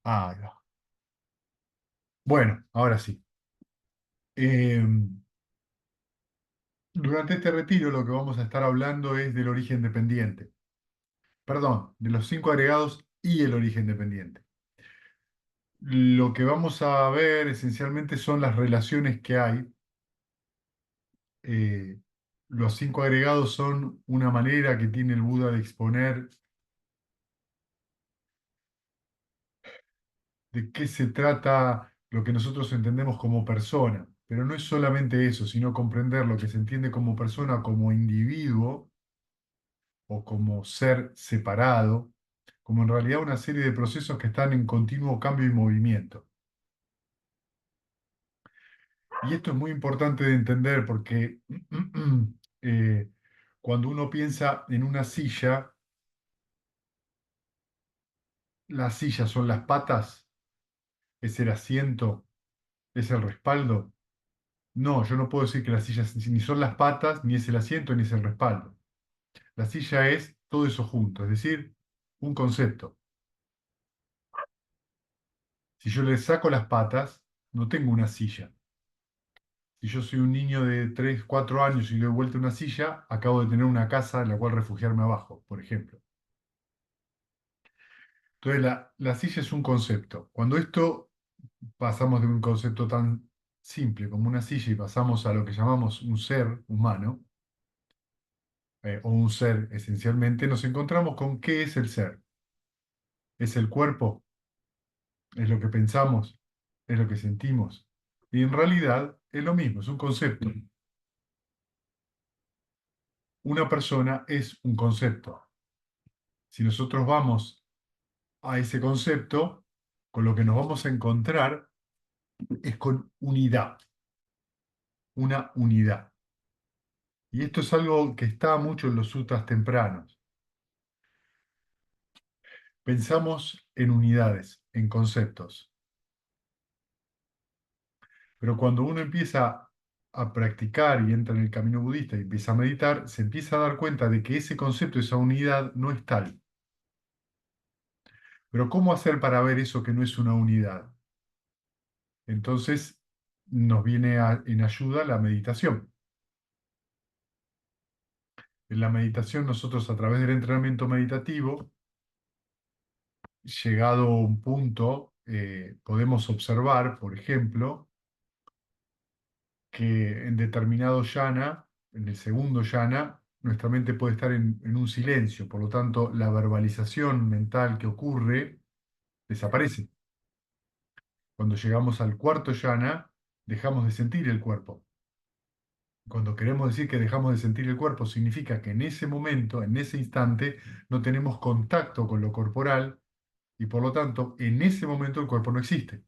Ah, ahí va. Bueno, ahora sí. Eh, Durante este retiro lo que vamos a estar hablando es del origen dependiente. Perdón, de los cinco agregados y el origen dependiente. Lo que vamos a ver esencialmente son las relaciones que hay. Eh, los cinco agregados son una manera que tiene el Buda de exponer de qué se trata lo que nosotros entendemos como persona. Pero no es solamente eso, sino comprender lo que se entiende como persona, como individuo o como ser separado, como en realidad una serie de procesos que están en continuo cambio y movimiento. Y esto es muy importante de entender porque eh, cuando uno piensa en una silla, las sillas son las patas, es el asiento, es el respaldo. No, yo no puedo decir que las sillas ni son las patas, ni es el asiento, ni es el respaldo. La silla es todo eso junto, es decir, un concepto. Si yo le saco las patas, no tengo una silla. Si yo soy un niño de 3 4 años y le he vuelto una silla, acabo de tener una casa en la cual refugiarme abajo, por ejemplo. Entonces, la silla es un concepto. Cuando esto pasamos de un concepto tan simple como una silla y pasamos a lo que llamamos un ser humano, o un ser esencialmente, nos encontramos con qué es el ser. ¿Es el cuerpo? ¿Es lo que pensamos? ¿Es lo que sentimos? Y en realidad es lo mismo, es un concepto. Una persona es un concepto. Si nosotros vamos a ese concepto, con lo que nos vamos a encontrar es con unidad, una unidad. Y esto es algo que está mucho en los sutras tempranos. Pensamos en unidades, en conceptos, pero cuando uno empieza a practicar y entra en el camino budista y empieza a meditar, se empieza a dar cuenta de que ese concepto, esa unidad, no es tal. Pero ¿cómo hacer para ver eso que no es una unidad? Entonces nos viene en ayuda la meditación. En la meditación nosotros a través del entrenamiento meditativo, llegado a un punto, podemos observar, por ejemplo, que en determinado yana, en el segundo yana, nuestra mente puede estar en un silencio, por lo tanto la verbalización mental que ocurre desaparece. Cuando llegamos al cuarto yana, dejamos de sentir el cuerpo. Cuando queremos decir que dejamos de sentir el cuerpo, significa que en ese momento, en ese instante, no tenemos contacto con lo corporal y por lo tanto, en ese momento el cuerpo no existe.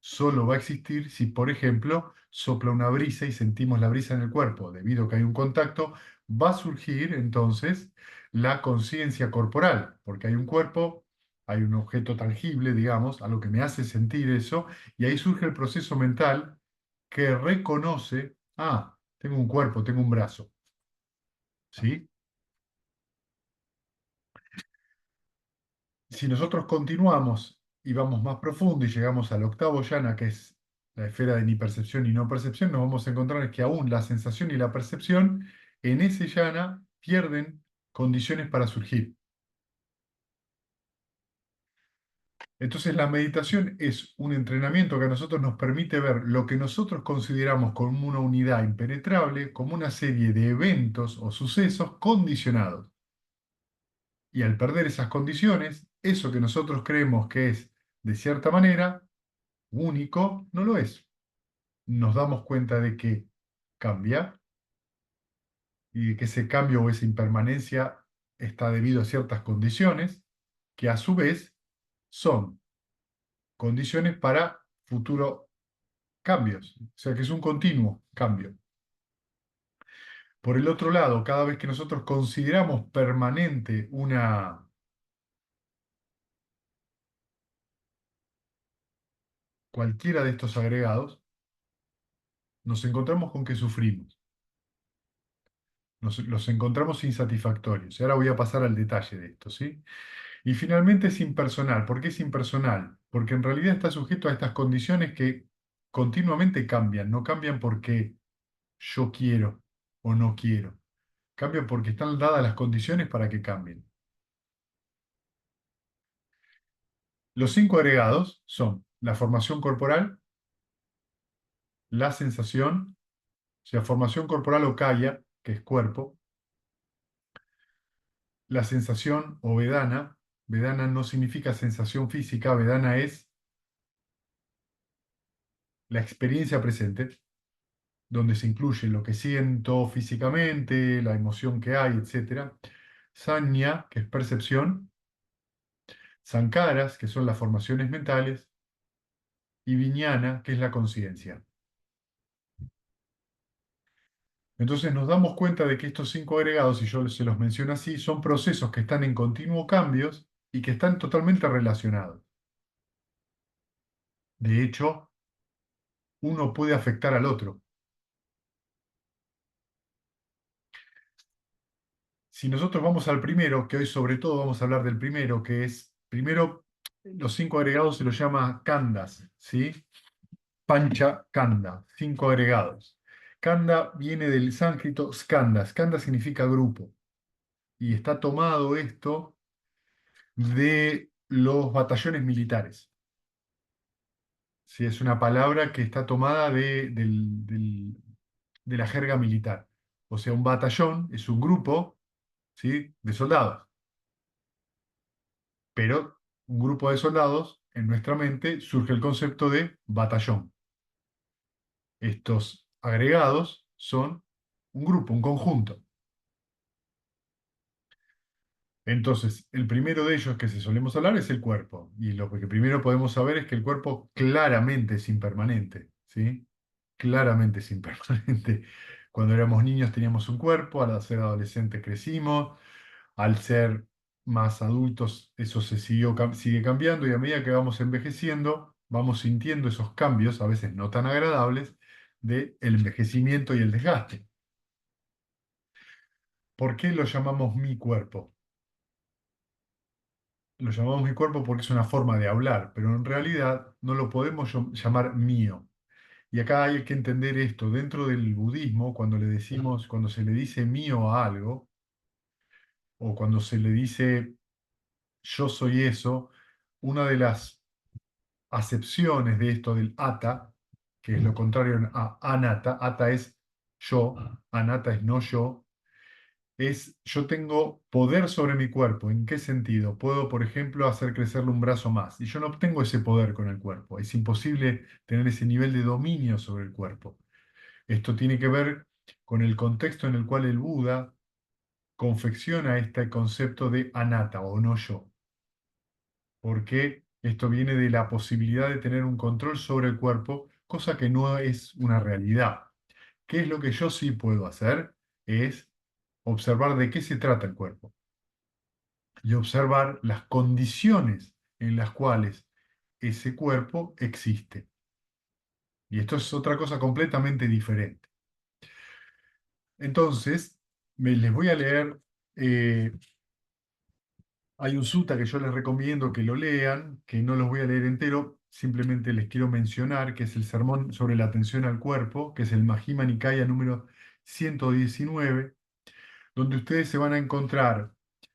Solo va a existir si, por ejemplo, sopla una brisa y sentimos la brisa en el cuerpo. Debido a que hay un contacto, va a surgir entonces la conciencia corporal, porque hay un cuerpo, hay un objeto tangible, digamos, algo que me hace sentir eso, y ahí surge el proceso mental que reconoce, ah, tengo un cuerpo, tengo un brazo, ¿sí? Si nosotros continuamos y vamos más profundo y llegamos al octavo yana, que es la esfera de ni percepción y no percepción, nos vamos a encontrar que aún la sensación y la percepción en ese yana pierden condiciones para surgir. Entonces la meditación es un entrenamiento que a nosotros nos permite ver lo que nosotros consideramos como una unidad impenetrable, como una serie de eventos o sucesos condicionados. Y al perder esas condiciones, eso que nosotros creemos que es de cierta manera único, no lo es. Nos damos cuenta de que cambia y de que ese cambio o esa impermanencia está debido a ciertas condiciones que a su vez son condiciones para futuros cambios. O sea que es un continuo cambio. Por el otro lado, cada vez que nosotros consideramos permanente cualquiera de estos agregados, nos encontramos con que sufrimos. Los encontramos insatisfactorios. Y ahora voy a pasar al detalle de esto, ¿sí? Y finalmente es impersonal. ¿Por qué es impersonal? Porque en realidad está sujeto a estas condiciones que continuamente cambian. No cambian porque yo quiero o no quiero. Cambian porque están dadas las condiciones para que cambien. Los cinco agregados son la formación corporal, la sensación, o sea, formación corporal o kaya, que es cuerpo, la sensación o vedana. Vedana no significa sensación física, vedana es la experiencia presente, donde se incluye lo que siento físicamente, la emoción que hay, etcétera. Sanya, que es percepción, sankaras, que son las formaciones mentales, y viñana, que es la conciencia. Entonces nos damos cuenta de que estos cinco agregados, y yo se los menciono así, son procesos que están en continuo cambios y que están totalmente relacionados. De hecho, uno puede afectar al otro. Si nosotros vamos al primero, que hoy sobre todo vamos a hablar del primero, que es, primero, los cinco agregados se los llama kandas, ¿sí? Pancha kanda, cinco agregados. Kanda viene del sánscrito skanda. Skanda significa grupo. Y está tomado esto de los batallones militares. Sí, es una palabra que está tomada de la jerga militar. O sea, un batallón es un grupo, ¿sí?, de soldados. Pero un grupo de soldados, en nuestra mente surge el concepto de batallón. Estos agregados son un grupo, un conjunto. Entonces, el primero de ellos que se solemos hablar es el cuerpo. Y lo que primero podemos saber es que el cuerpo claramente es impermanente, ¿sí? Claramente es impermanente. Cuando éramos niños teníamos un cuerpo, al ser adolescentes crecimos, al ser más adultos eso sigue cambiando y a medida que vamos envejeciendo, vamos sintiendo esos cambios, a veces no tan agradables, del envejecimiento y el desgaste. ¿Por qué lo llamamos mi cuerpo? Lo llamamos mi cuerpo porque es una forma de hablar, pero en realidad no lo podemos llamar mío. Y acá hay que entender esto. Dentro del budismo, cuando se le dice mío a algo, o cuando se le dice yo soy eso, una de las acepciones de esto del ata, que es lo contrario a anatta, ata es yo, anatta es no yo, es yo tengo poder sobre mi cuerpo. ¿En qué sentido? Puedo, por ejemplo, hacer crecerle un brazo más. Y yo no tengo ese poder con el cuerpo. Es imposible tener ese nivel de dominio sobre el cuerpo. Esto tiene que ver con el contexto en el cual el Buda confecciona este concepto de anatta o no yo. Porque esto viene de la posibilidad de tener un control sobre el cuerpo, cosa que no es una realidad. ¿Qué es lo que yo sí puedo hacer? Es observar de qué se trata el cuerpo y observar las condiciones en las cuales ese cuerpo existe. Y esto es otra cosa completamente diferente. Entonces, les voy a leer, eh, hay un sutta que yo les recomiendo que lo lean, que no los voy a leer entero, simplemente les quiero mencionar, que es el sermón sobre la atención al cuerpo, que es el Majjhima Nikaya número 119, donde ustedes se van a encontrar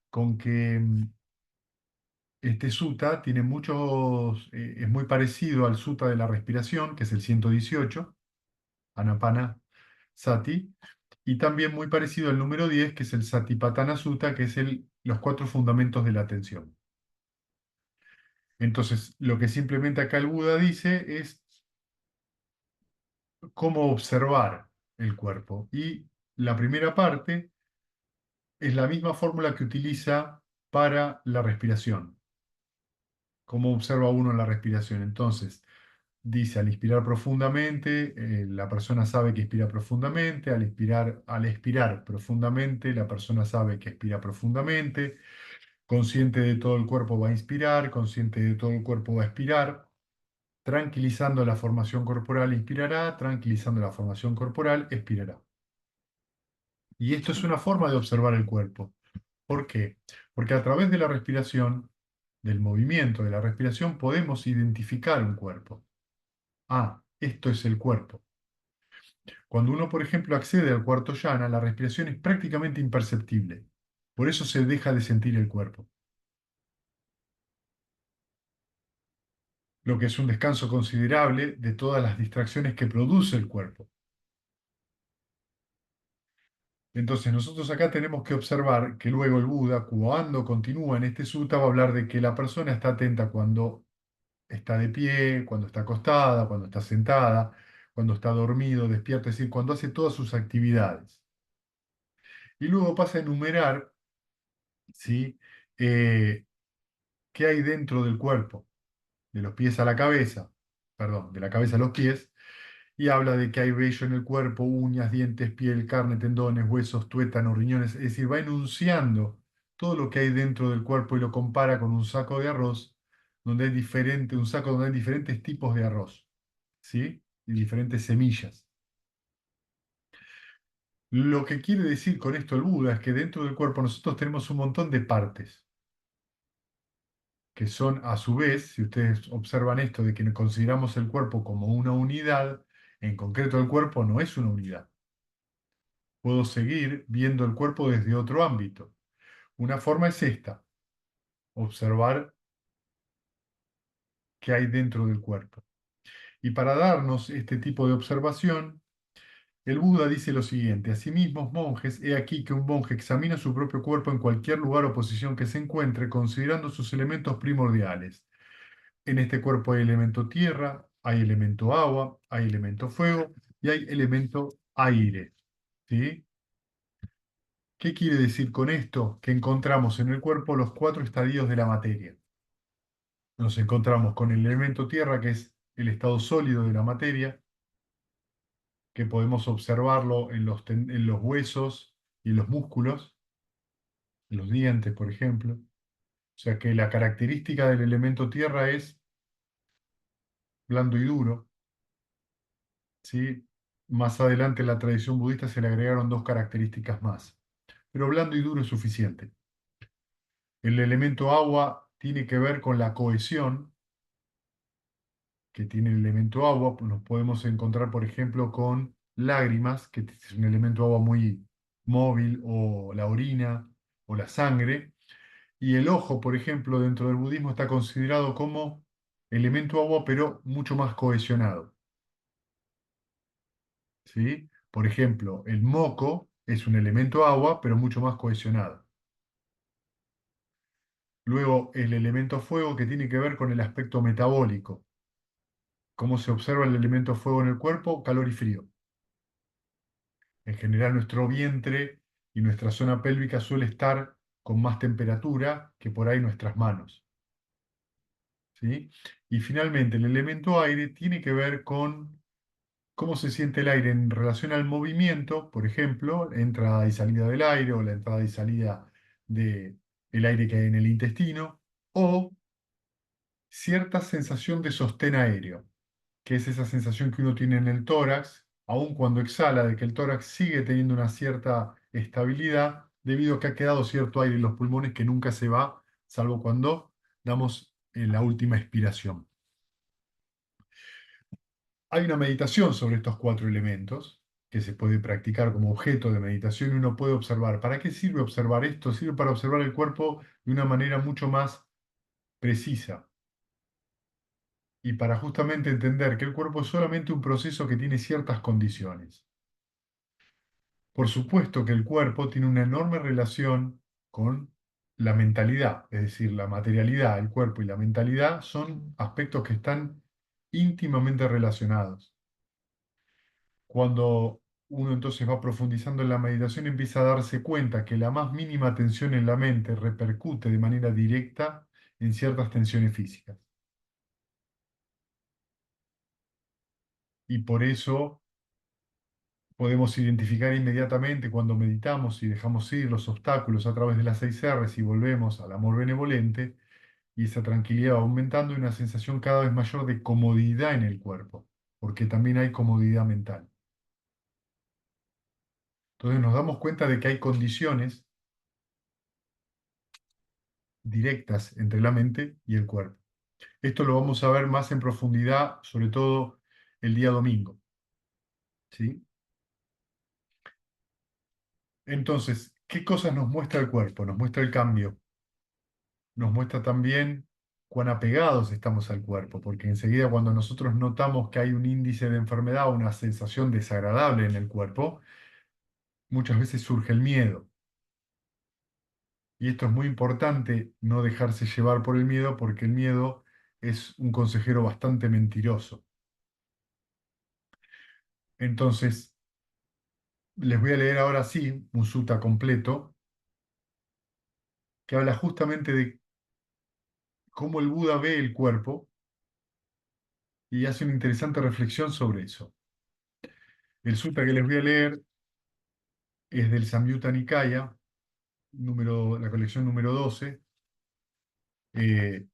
con que este sutta tiene muchos, es muy parecido al sutta de la respiración, que es el 118, Anapana Sati, y también muy parecido al número 10, que es el Satipatthana Sutta, que es los cuatro fundamentos de la atención. Entonces, lo que simplemente acá el Buda dice es cómo observar el cuerpo. Y la primera parte es la misma fórmula que utiliza para la respiración. Cómo observa uno la respiración. Entonces, dice, al inspirar profundamente, la persona sabe que inspira profundamente, al expirar profundamente, la persona sabe que expira profundamente, consciente de todo el cuerpo va a inspirar, consciente de todo el cuerpo va a expirar, tranquilizando la formación corporal inspirará, tranquilizando la formación corporal expirará. Y esto es una forma de observar el cuerpo. ¿Por qué? Porque a través de la respiración del movimiento de la respiración, podemos identificar un cuerpo. Ah, esto es el cuerpo. Cuando uno, por ejemplo, accede al cuarto yana, la respiración es prácticamente imperceptible. Por eso se deja de sentir el cuerpo, lo que es un descanso considerable de todas las distracciones que produce el cuerpo. Entonces, nosotros acá tenemos que observar que luego el Buda, cuando continúa en este sutta, va a hablar de que la persona está atenta cuando está de pie, cuando está acostada, cuando está sentada, cuando está dormido, despierto, es decir, cuando hace todas sus actividades. Y luego pasa a enumerar, ¿sí? Eh, qué hay dentro del cuerpo, de los pies a la cabeza, perdón, de la cabeza a los pies, y habla de que hay vello en el cuerpo, uñas, dientes, piel, carne, tendones, huesos, tuétanos, riñones, es decir, va enunciando todo lo que hay dentro del cuerpo y lo compara con un saco de arroz, donde hay un saco donde hay diferentes tipos de arroz, ¿sí? Y diferentes semillas. Lo que quiere decir con esto el Buda es que dentro del cuerpo nosotros tenemos un montón de partes, que son a su vez, si ustedes observan esto de que consideramos el cuerpo como una unidad, en concreto el cuerpo no es una unidad. Puedo seguir viendo el cuerpo desde otro ámbito. Una forma es esta, observar qué hay dentro del cuerpo. Y para darnos este tipo de observación, el Buda dice lo siguiente: asimismo, monjes, he aquí que un monje examina su propio cuerpo en cualquier lugar o posición que se encuentre, considerando sus elementos primordiales. En este cuerpo hay elemento tierra, hay elemento agua, hay elemento fuego y hay elemento aire. ¿Sí? ¿Qué quiere decir con esto? Que encontramos en el cuerpo los cuatro estadios de la materia. Nos encontramos con el elemento tierra, que es el estado sólido de la materia, que podemos observarlo en los huesos y en los músculos, en los dientes, por ejemplo. O sea que la característica del elemento tierra es blando y duro, ¿sí? Más adelante en la tradición budista se le agregaron dos características más, pero blando y duro es suficiente. El elemento agua tiene que ver con la cohesión que tiene el elemento agua. Pues nos podemos encontrar, por ejemplo, con lágrimas, que es un elemento agua muy móvil, o la orina, o la sangre. Y el ojo, por ejemplo, dentro del budismo está considerado como elemento agua, pero mucho más cohesionado. ¿Sí? Por ejemplo, el moco es un elemento agua, pero mucho más cohesionado. Luego, el elemento fuego, que tiene que ver con el aspecto metabólico. ¿Cómo se observa el elemento fuego en el cuerpo? Calor y frío. En general, nuestro vientre y nuestra zona pélvica suele estar con más temperatura que por ahí nuestras manos. ¿Sí? Y finalmente, el elemento aire tiene que ver con cómo se siente el aire en relación al movimiento, por ejemplo, entrada y salida del aire, o la entrada y salida del aire que hay en el intestino, o cierta sensación de sostén aéreo, que es esa sensación que uno tiene en el tórax, aun cuando exhala, de que el tórax sigue teniendo una cierta estabilidad debido a que ha quedado cierto aire en los pulmones que nunca se va, salvo cuando damos la última expiración. Hay una meditación sobre estos cuatro elementos que se puede practicar como objeto de meditación, y uno puede observar. ¿Para qué sirve observar esto? Sirve para observar el cuerpo de una manera mucho más precisa, y para justamente entender que el cuerpo es solamente un proceso que tiene ciertas condiciones. Por supuesto que el cuerpo tiene una enorme relación con la mentalidad, es decir, la materialidad, el cuerpo y la mentalidad son aspectos que están íntimamente relacionados. Cuando uno entonces va profundizando en la meditación, empieza a darse cuenta que la más mínima tensión en la mente repercute de manera directa en ciertas tensiones físicas. Y por eso podemos identificar inmediatamente cuando meditamos y dejamos ir los obstáculos a través de las 6 R's y volvemos al amor benevolente, y esa tranquilidad va aumentando, y una sensación cada vez mayor de comodidad en el cuerpo, porque también hay comodidad mental. Entonces nos damos cuenta de que hay condiciones directas entre la mente y el cuerpo. Esto lo vamos a ver más en profundidad, sobre todo el día domingo, ¿sí? Entonces, ¿qué cosas nos muestra el cuerpo? Nos muestra el cambio, nos muestra también cuán apegados estamos al cuerpo, porque enseguida cuando nosotros notamos que hay un índice de enfermedad o una sensación desagradable en el cuerpo, muchas veces surge el miedo. Y esto es muy importante, no dejarse llevar por el miedo, porque el miedo es un consejero bastante mentiroso. Entonces, les voy a leer ahora sí un sutta completo que habla justamente de cómo el Buda ve el cuerpo y hace una interesante reflexión sobre eso. El sutta que les voy a leer es del Samyutta Nikaya, la colección número 12, eh,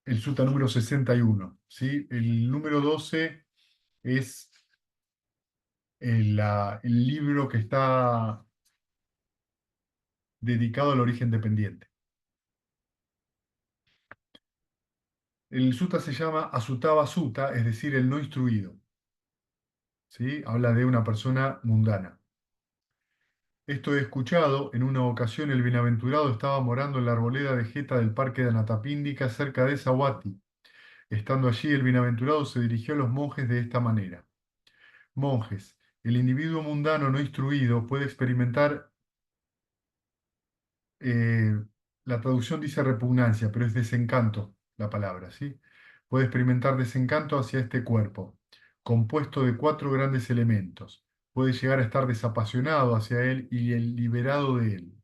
el sutta número 61, ¿sí? El número 12 es el libro que está dedicado al origen dependiente. El sutta se llama Asuttava Sutta, es decir, el no instruido, ¿sí? Habla de una persona mundana. Esto he escuchado, en una ocasión el bienaventurado estaba morando en la arboleda de Jeta del parque de Anatapíndica cerca de Sahuati. Estando allí, el bienaventurado se dirigió a los monjes de esta manera. Monjes, el individuo mundano no instruido puede experimentar, eh, la traducción dice repugnancia, pero es desencanto la palabra, ¿sí? Puede experimentar desencanto hacia este cuerpo, compuesto de cuatro grandes elementos. Puede llegar a estar desapasionado hacia él y el liberado de él.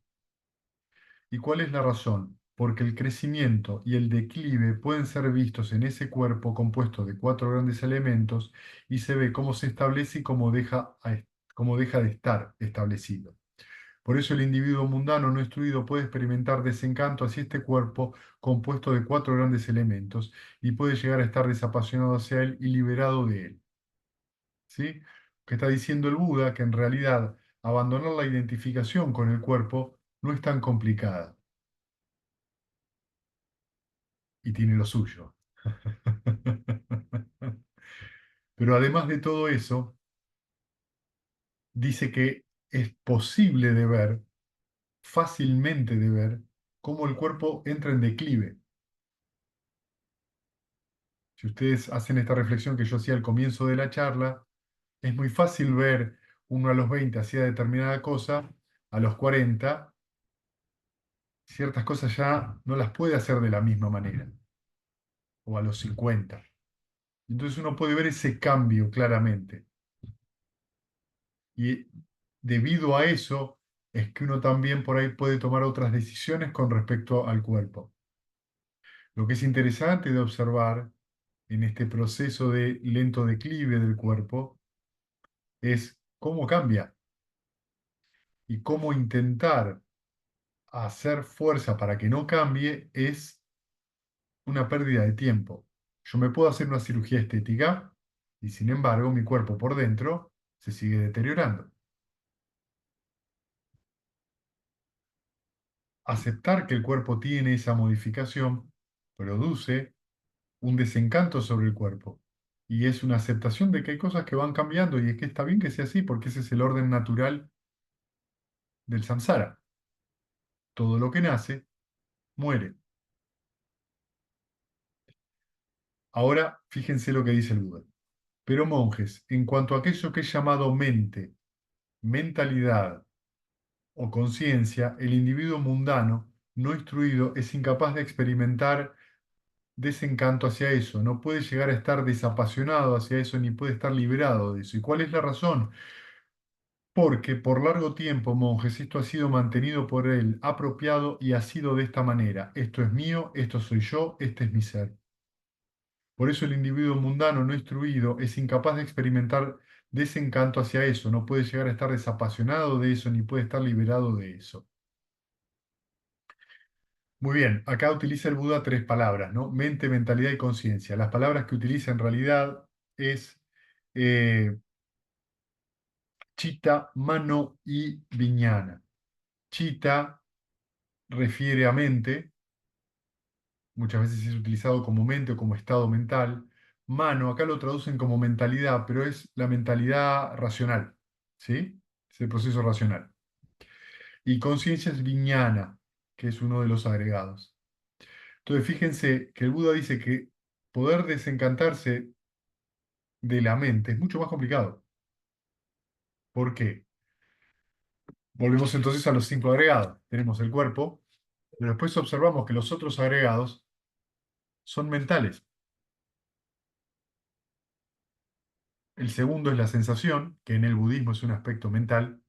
¿Y cuál es la razón? Porque el crecimiento y el declive pueden ser vistos en ese cuerpo compuesto de cuatro grandes elementos y se ve cómo se establece y cómo deja de estar establecido. Por eso el individuo mundano no instruido puede experimentar desencanto hacia este cuerpo compuesto de cuatro grandes elementos y puede llegar a estar desapasionado hacia él y liberado de él. ¿Sí? Que está diciendo el Buda que en realidad abandonar la identificación con el cuerpo no es tan complicada y tiene lo suyo. Pero además de todo eso, dice que es posible de ver, fácilmente de ver, cómo el cuerpo entra en declive. Si ustedes hacen esta reflexión que yo hacía al comienzo de la charla, es muy fácil ver uno a los 20 hacía determinada cosa, a los 40 ciertas cosas ya no las puede hacer de la misma manera, o a los 50. Entonces uno puede ver ese cambio claramente. Y debido a eso es que uno también por ahí puede tomar otras decisiones con respecto al cuerpo. Lo que es interesante de observar en este proceso de lento declive del cuerpo es cómo cambia y cómo intentar hacer fuerza para que no cambie es una pérdida de tiempo. Yo me puedo hacer una cirugía estética y sin embargo mi cuerpo por dentro se sigue deteriorando. Aceptar que el cuerpo tiene esa modificación produce un desencanto sobre el cuerpo. Y es una aceptación de que hay cosas que van cambiando y es que está bien que sea así porque ese es el orden natural del samsara. Todo lo que nace, muere. Ahora, fíjense lo que dice el Buda. Pero monjes, en cuanto a aquello que es llamado mente, mentalidad o conciencia, el individuo mundano, no instruido, es incapaz de experimentar desencanto hacia eso, no puede llegar a estar desapasionado hacia eso, ni puede estar liberado de eso. ¿Y cuál es la razón? Porque por largo tiempo, monjes, esto ha sido mantenido por él, apropiado y ha sido de esta manera. Esto es mío, esto soy yo, este es mi ser. Por eso el individuo mundano no instruido es incapaz de experimentar desencanto hacia eso, no puede llegar a estar desapasionado de eso, ni puede estar liberado de eso. Muy bien, acá utiliza el Buda tres palabras, ¿no? Mente, mentalidad y conciencia. Las palabras que utiliza en realidad es eh, chitta, mano y viñana. Chitta refiere a mente, muchas veces es utilizado como mente o como estado mental. Mano, acá lo traducen como mentalidad, pero es la mentalidad racional, ¿sí? Es el proceso racional. Y conciencia es viñana, que es uno de los agregados. Entonces, fíjense que el Buda dice que poder desencantarse de la mente es mucho más complicado. ¿Por qué? Volvemos entonces a los cinco agregados. Tenemos el cuerpo, pero después observamos que los otros agregados son mentales. El segundo es la sensación, que en el budismo es un aspecto mental,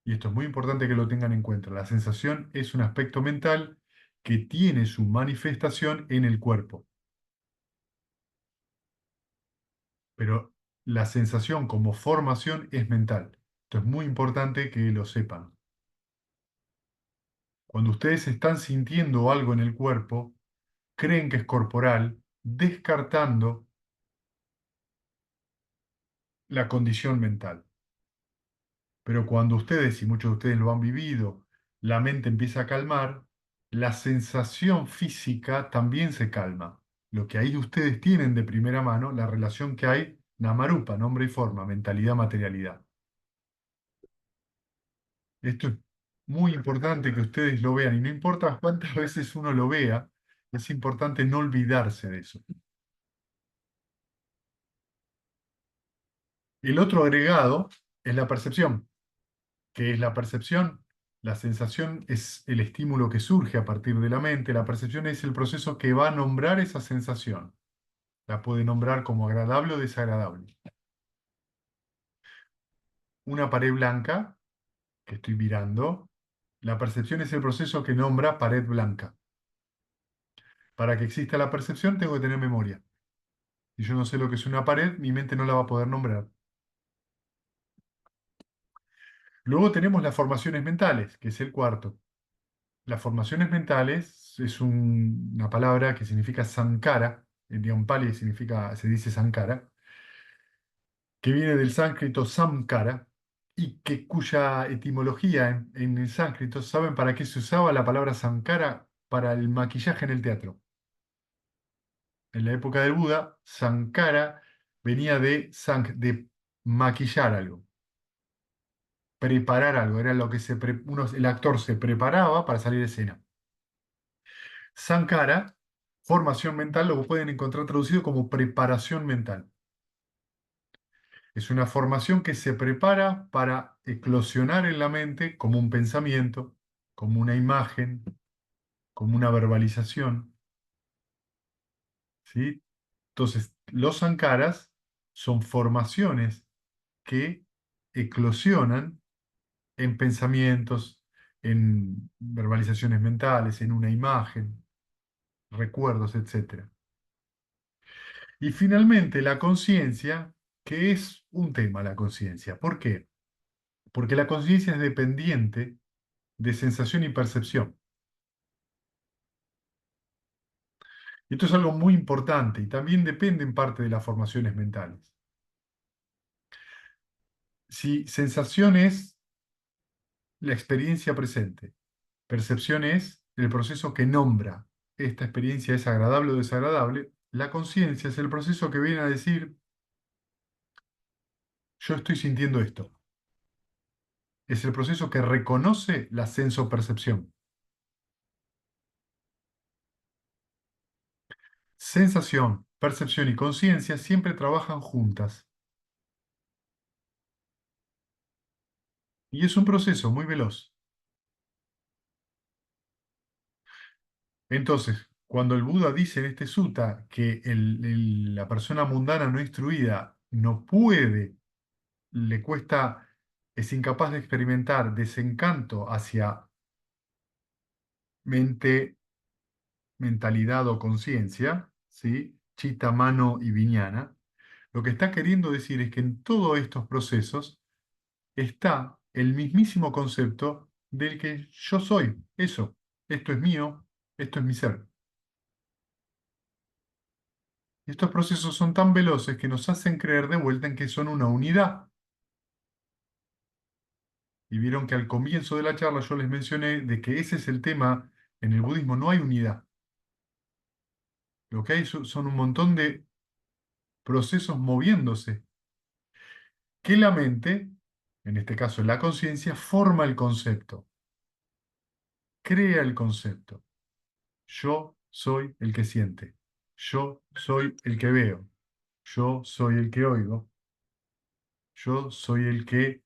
y esto es muy importante que lo tengan en cuenta. La sensación es un aspecto mental que tiene su manifestación en el cuerpo, pero la sensación como formación es mental. Esto es muy importante que lo sepan. Cuando ustedes están sintiendo algo en el cuerpo, creen que es corporal, descartando la condición mental. Pero cuando ustedes, y muchos de ustedes lo han vivido, la mente empieza a calmar, la sensación física también se calma. Lo que ahí ustedes tienen de primera mano, la relación que hay, Namarupa, nombre y forma, mentalidad, materialidad. Esto es muy importante que ustedes lo vean, y no importa cuántas veces uno lo vea, es importante no olvidarse de eso. El otro agregado es la percepción. ¿Qué es la percepción? La sensación es el estímulo que surge a partir de la mente. La percepción es el proceso que va a nombrar esa sensación. La puede nombrar como agradable o desagradable. Una pared blanca que estoy mirando, la percepción es el proceso que nombra pared blanca. Para que exista la percepción tengo que tener memoria. Si yo no sé lo que es una pared, mi mente no la va a poder nombrar. Luego tenemos las formaciones mentales, que es el cuarto. Las formaciones mentales es una palabra que significa sankara, en idioma pali significa, se dice sankara, que viene del sánscrito samkara y cuya etimología en el sánscrito, ¿saben para qué se usaba la palabra sankara? Para el maquillaje en el teatro. En la época del Buda, sankara venía de maquillar algo, preparar algo, era lo que el actor se preparaba para salir de escena. Sankara, formación mental, lo pueden encontrar traducido como preparación mental. Es una formación que se prepara para eclosionar en la mente como un pensamiento, como una imagen, como una verbalización, ¿sí? Entonces, los sankaras son formaciones que eclosionan en pensamientos, en verbalizaciones mentales, en una imagen, recuerdos, etc. Y finalmente, la conciencia, que es un tema, la conciencia. ¿Por qué? Porque la conciencia es dependiente de sensación y percepción. Y esto es algo muy importante y también depende en parte de las formaciones mentales. Si sensación es la experiencia presente, percepción es el proceso que nombra esta experiencia es agradable o desagradable, la conciencia es el proceso que viene a decir, yo estoy sintiendo esto. Es el proceso que reconoce la senso-percepción. Sensación, percepción y conciencia siempre trabajan juntas. Y es un proceso muy veloz. Entonces, cuando el Buda dice en este sutta que la persona mundana no instruida no puede, le cuesta, es incapaz de experimentar desencanto hacia mente, mentalidad o conciencia, ¿sí? Chitta, mano y viñana, lo que está queriendo decir es que en todos estos procesos está el mismísimo concepto del que yo soy, eso, esto es mío, esto es mi ser. Estos procesos son tan veloces que nos hacen creer de vuelta en que son una unidad. Y vieron que al comienzo de la charla yo les mencioné de que ese es el tema, en el budismo no hay unidad. Lo que hay son un montón de procesos moviéndose, que la mente, en este caso la conciencia, forma el concepto, crea el concepto. Yo soy el que siente, yo soy el que veo, yo soy el que oigo, yo soy el que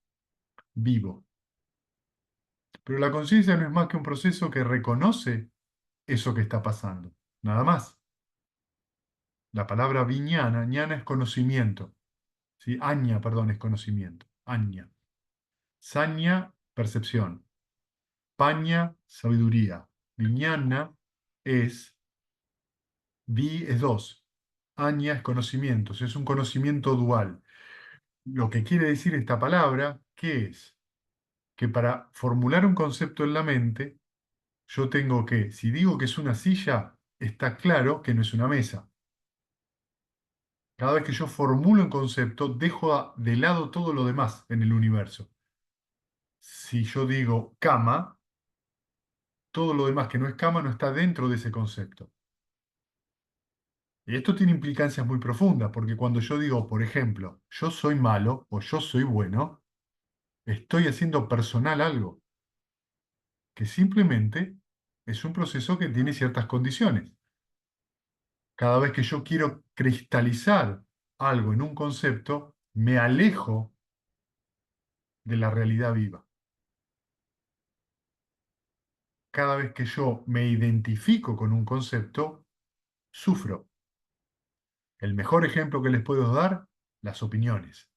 vivo. Pero la conciencia no es más que un proceso que reconoce eso que está pasando, nada más. La palabra viñana, ñana es conocimiento, ¿sí? Aña, perdón, es conocimiento, aña. Saña, percepción. Paña, sabiduría. Viñana es, vi es dos. Aña es conocimiento, es un conocimiento dual. Lo que quiere decir esta palabra, ¿qué es? Que para formular un concepto en la mente, yo tengo que, si digo que es una silla, está claro que no es una mesa. Cada vez que yo formulo un concepto, dejo de lado todo lo demás en el universo. Si yo digo cama, todo lo demás que no es cama no está dentro de ese concepto. Y esto tiene implicancias muy profundas, porque cuando yo digo, por ejemplo, yo soy malo o yo soy bueno, estoy haciendo personal algo, que simplemente es un proceso que tiene ciertas condiciones. Cada vez que yo quiero cristalizar algo en un concepto, me alejo de la realidad viva. Cada vez que yo me identifico con un concepto, sufro. El mejor ejemplo que les puedo dar, las opiniones.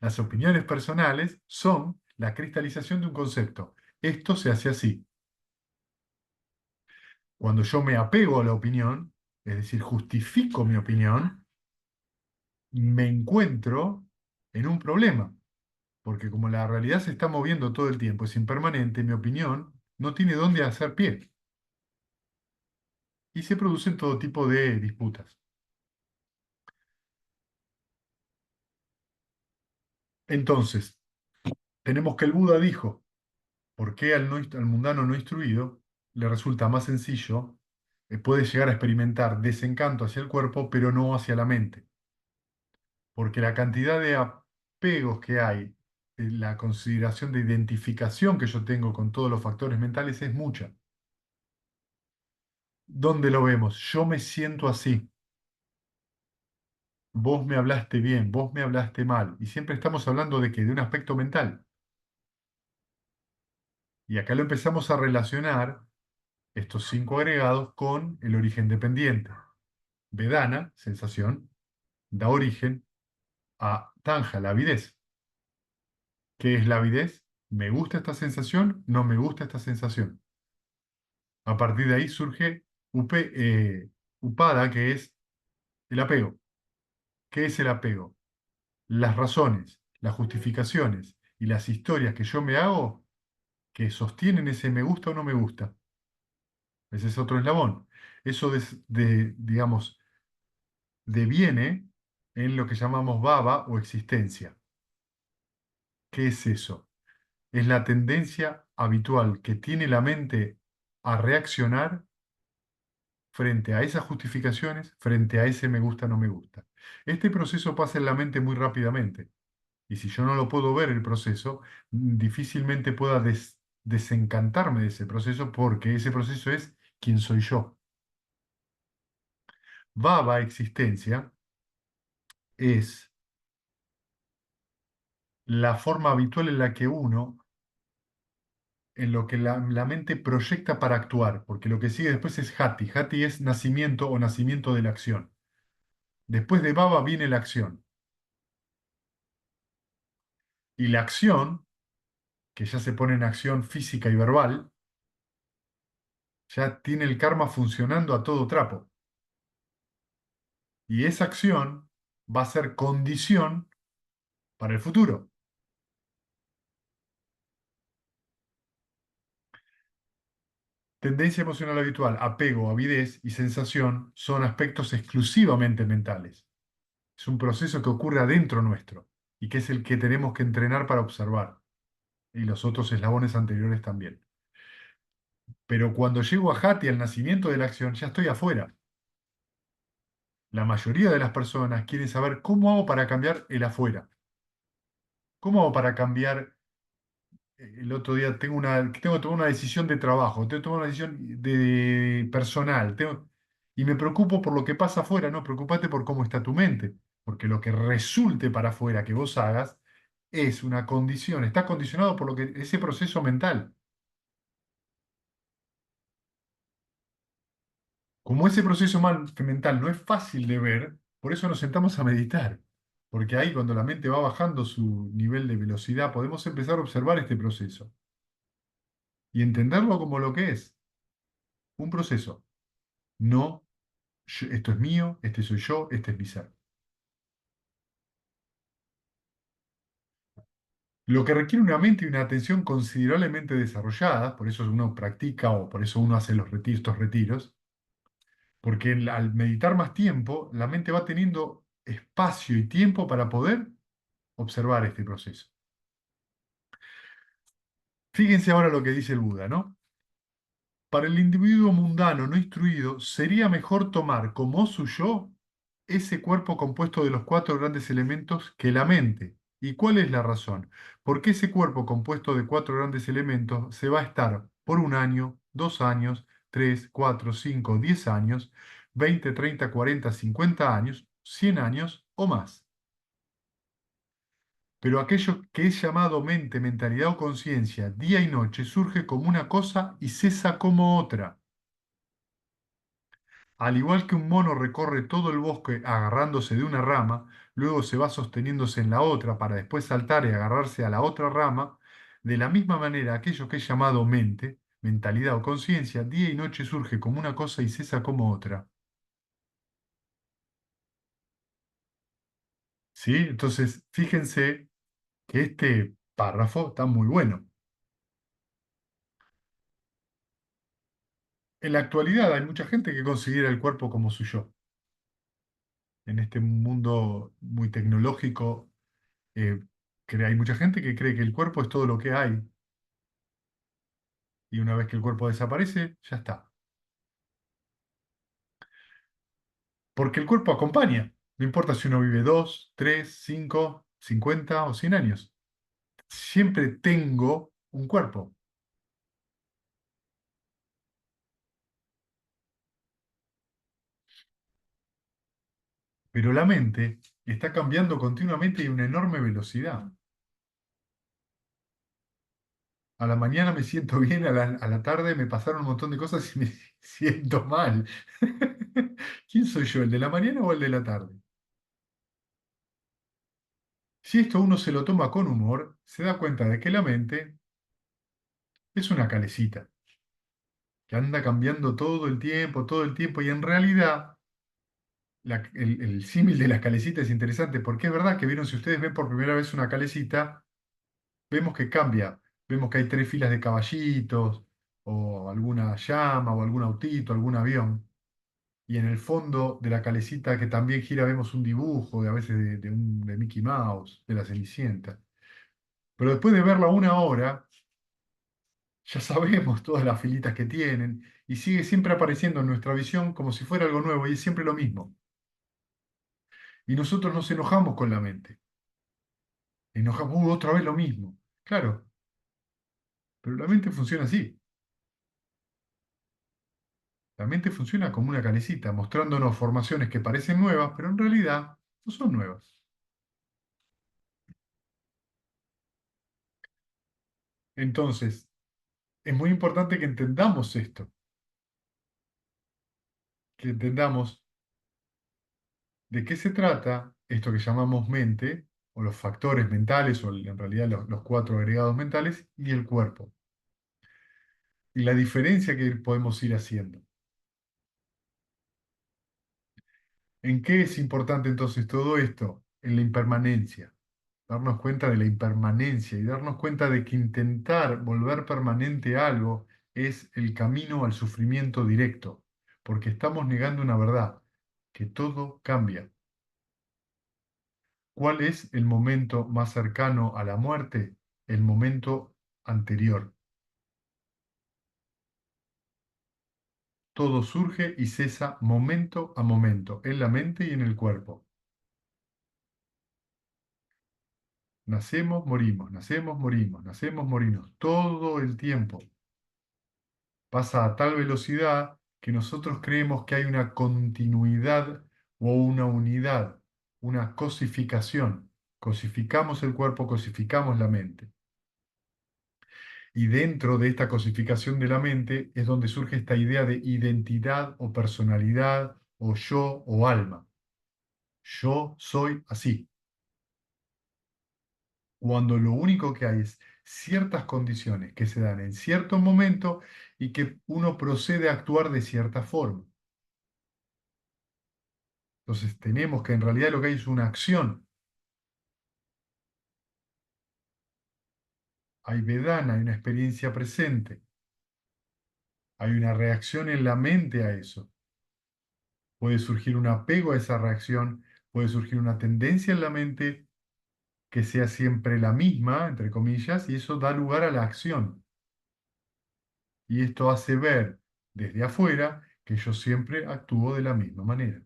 Las opiniones personales son la cristalización de un concepto. Esto se hace así. Cuando yo me apego a la opinión, es decir, justifico mi opinión, me encuentro en un problema, porque como la realidad se está moviendo todo el tiempo, es impermanente, mi opinión no tiene dónde hacer pie y se producen todo tipo de disputas. Entonces, tenemos que el Buda dijo, ¿por qué al mundano no instruido le resulta más sencillo, puede llegar a experimentar desencanto hacia el cuerpo, pero no hacia la mente? Porque la cantidad de apegos que hay, la consideración de identificación que yo tengo con todos los factores mentales es mucha. ¿Dónde lo vemos? Yo me siento así. Vos me hablaste bien, vos me hablaste mal. Y siempre estamos hablando de que de un aspecto mental. Y acá lo empezamos a relacionar estos cinco agregados con el origen dependiente. Vedana, sensación, da origen a Tanja, la avidez. ¿Qué es la avidez? ¿Me gusta esta sensación? ¿No me gusta esta sensación? A partir de ahí surge Upada, que es el apego. ¿Qué es el apego? Las razones, las justificaciones y las historias que yo me hago que sostienen ese me gusta o no me gusta. Ese es otro eslabón. Eso digamos, deviene en lo que llamamos baba o existencia. ¿Qué es eso? Es la tendencia habitual que tiene la mente a reaccionar frente a esas justificaciones, frente a ese me gusta, no me gusta. Este proceso pasa en la mente muy rápidamente. Y si yo no lo puedo ver el proceso, difícilmente pueda desencantarme de ese proceso porque ese proceso es quién soy yo. Baba, existencia, es la forma habitual en la que uno, en lo que la mente proyecta para actuar, porque lo que sigue después es Hati. Hati es nacimiento o nacimiento de la acción. Después de Baba viene la acción. Y la acción, que ya se pone en acción física y verbal, ya tiene el karma funcionando a todo trapo. Y esa acción va a ser condición para el futuro. Tendencia emocional habitual, apego, avidez y sensación son aspectos exclusivamente mentales. Es un proceso que ocurre adentro nuestro y que es el que tenemos que entrenar para observar, y los otros eslabones anteriores también. Pero cuando llego a Hati, al nacimiento de la acción, ya estoy afuera. La mayoría de las personas quieren saber cómo hago para cambiar el afuera. ¿Cómo hago para cambiar? El otro día tengo que tomar una decisión de trabajo, tengo que tomar una decisión personal, y me preocupo por lo que pasa afuera, no, preocupate por cómo está tu mente, porque lo que resulte para afuera que vos hagas es una condición, está condicionado por lo que ese proceso mental. Como ese proceso mental no es fácil de ver, por eso nos sentamos a meditar, porque ahí cuando la mente va bajando su nivel de velocidad, podemos empezar a observar este proceso y entenderlo como lo que es, un proceso. No, esto es mío, este soy yo, este es mi ser. Lo que requiere una mente y una atención considerablemente desarrolladas, por eso uno practica o por eso uno hace estos retiros, porque al meditar más tiempo, la mente va teniendo espacio y tiempo para poder observar este proceso. Fíjense ahora lo que dice el Buda, ¿no? Para el individuo mundano no instruido, sería mejor tomar como suyo ese cuerpo compuesto de los cuatro grandes elementos que la mente. ¿Y cuál es la razón? Porque ese cuerpo compuesto de cuatro grandes elementos se va a estar por 1 año, 2 años, 3, 4, 5, 10 años, 20, 30, 40, 50 años, 100 años o más. Pero aquello que es llamado mente, mentalidad o conciencia, día y noche, surge como una cosa y cesa como otra. Al igual que un mono recorre todo el bosque agarrándose de una rama, luego se va sosteniéndose en la otra para después saltar y agarrarse a la otra rama, de la misma manera aquello que es llamado mente, mentalidad o conciencia, día y noche surge como una cosa y cesa como otra. ¿Sí? Entonces, fíjense que este párrafo está muy bueno. En la actualidad hay mucha gente que considera el cuerpo como su yo. En este mundo muy tecnológico, eh, hay mucha gente que cree que el cuerpo es todo lo que hay y una vez que el cuerpo desaparece, ya está. Porque el cuerpo acompaña. No importa si uno vive 2, 3, 5, 50 o 100 años. Siempre tengo un cuerpo. Pero la mente está cambiando continuamente y a una enorme velocidad. A la mañana me siento bien, a la tarde me pasaron un montón de cosas y me siento mal. ¿Quién soy yo, el de la mañana o el de la tarde? Si esto uno se lo toma con humor, se da cuenta de que la mente es una calecita que anda cambiando todo el tiempo, y en realidad el símil de las calecitas es interesante porque es verdad que vieron, si ustedes ven por primera vez una calecita, vemos que cambia, vemos que hay 3 filas de caballitos, o alguna llama, o algún autito, algún avión, y en el fondo de la calecita que también gira vemos un dibujo a veces de Mickey Mouse, de la Cenicienta. Pero después de verla 1 hora, ya sabemos todas las filitas que tienen y sigue siempre apareciendo en nuestra visión como si fuera algo nuevo y es siempre lo mismo. Y nosotros nos enojamos con la mente. Enojamos, otra vez lo mismo. Claro, pero la mente funciona así. La mente funciona como una calecita, mostrándonos formaciones que parecen nuevas, pero en realidad no son nuevas. Entonces, es muy importante que entendamos esto, que entendamos de qué se trata esto que llamamos mente, o los factores mentales, o en realidad los 4 agregados mentales, y el cuerpo, y la diferencia que podemos ir haciendo. ¿En qué es importante entonces todo esto? En la impermanencia. Darnos cuenta de la impermanencia y darnos cuenta de que intentar volver permanente algo es el camino al sufrimiento directo, porque estamos negando una verdad, que todo cambia. ¿Cuál es el momento más cercano a la muerte? El momento anterior. Todo surge y cesa momento a momento, en la mente y en el cuerpo. Nacemos, morimos, nacemos, morimos, nacemos, morimos. Todo el tiempo pasa a tal velocidad que nosotros creemos que hay una continuidad o una unidad, una cosificación. Cosificamos el cuerpo, cosificamos la mente. Y dentro de esta cosificación de la mente es donde surge esta idea de identidad o personalidad o yo o alma. Yo soy así. Cuando lo único que hay es ciertas condiciones que se dan en cierto momento y que uno procede a actuar de cierta forma. Entonces tenemos que en realidad lo que hay es una acción. Hay vedana, hay una experiencia presente. Hay una reacción en la mente a eso. Puede surgir un apego a esa reacción, puede surgir una tendencia en la mente que sea siempre la misma, entre comillas, y eso da lugar a la acción. Y esto hace ver desde afuera que yo siempre actúo de la misma manera.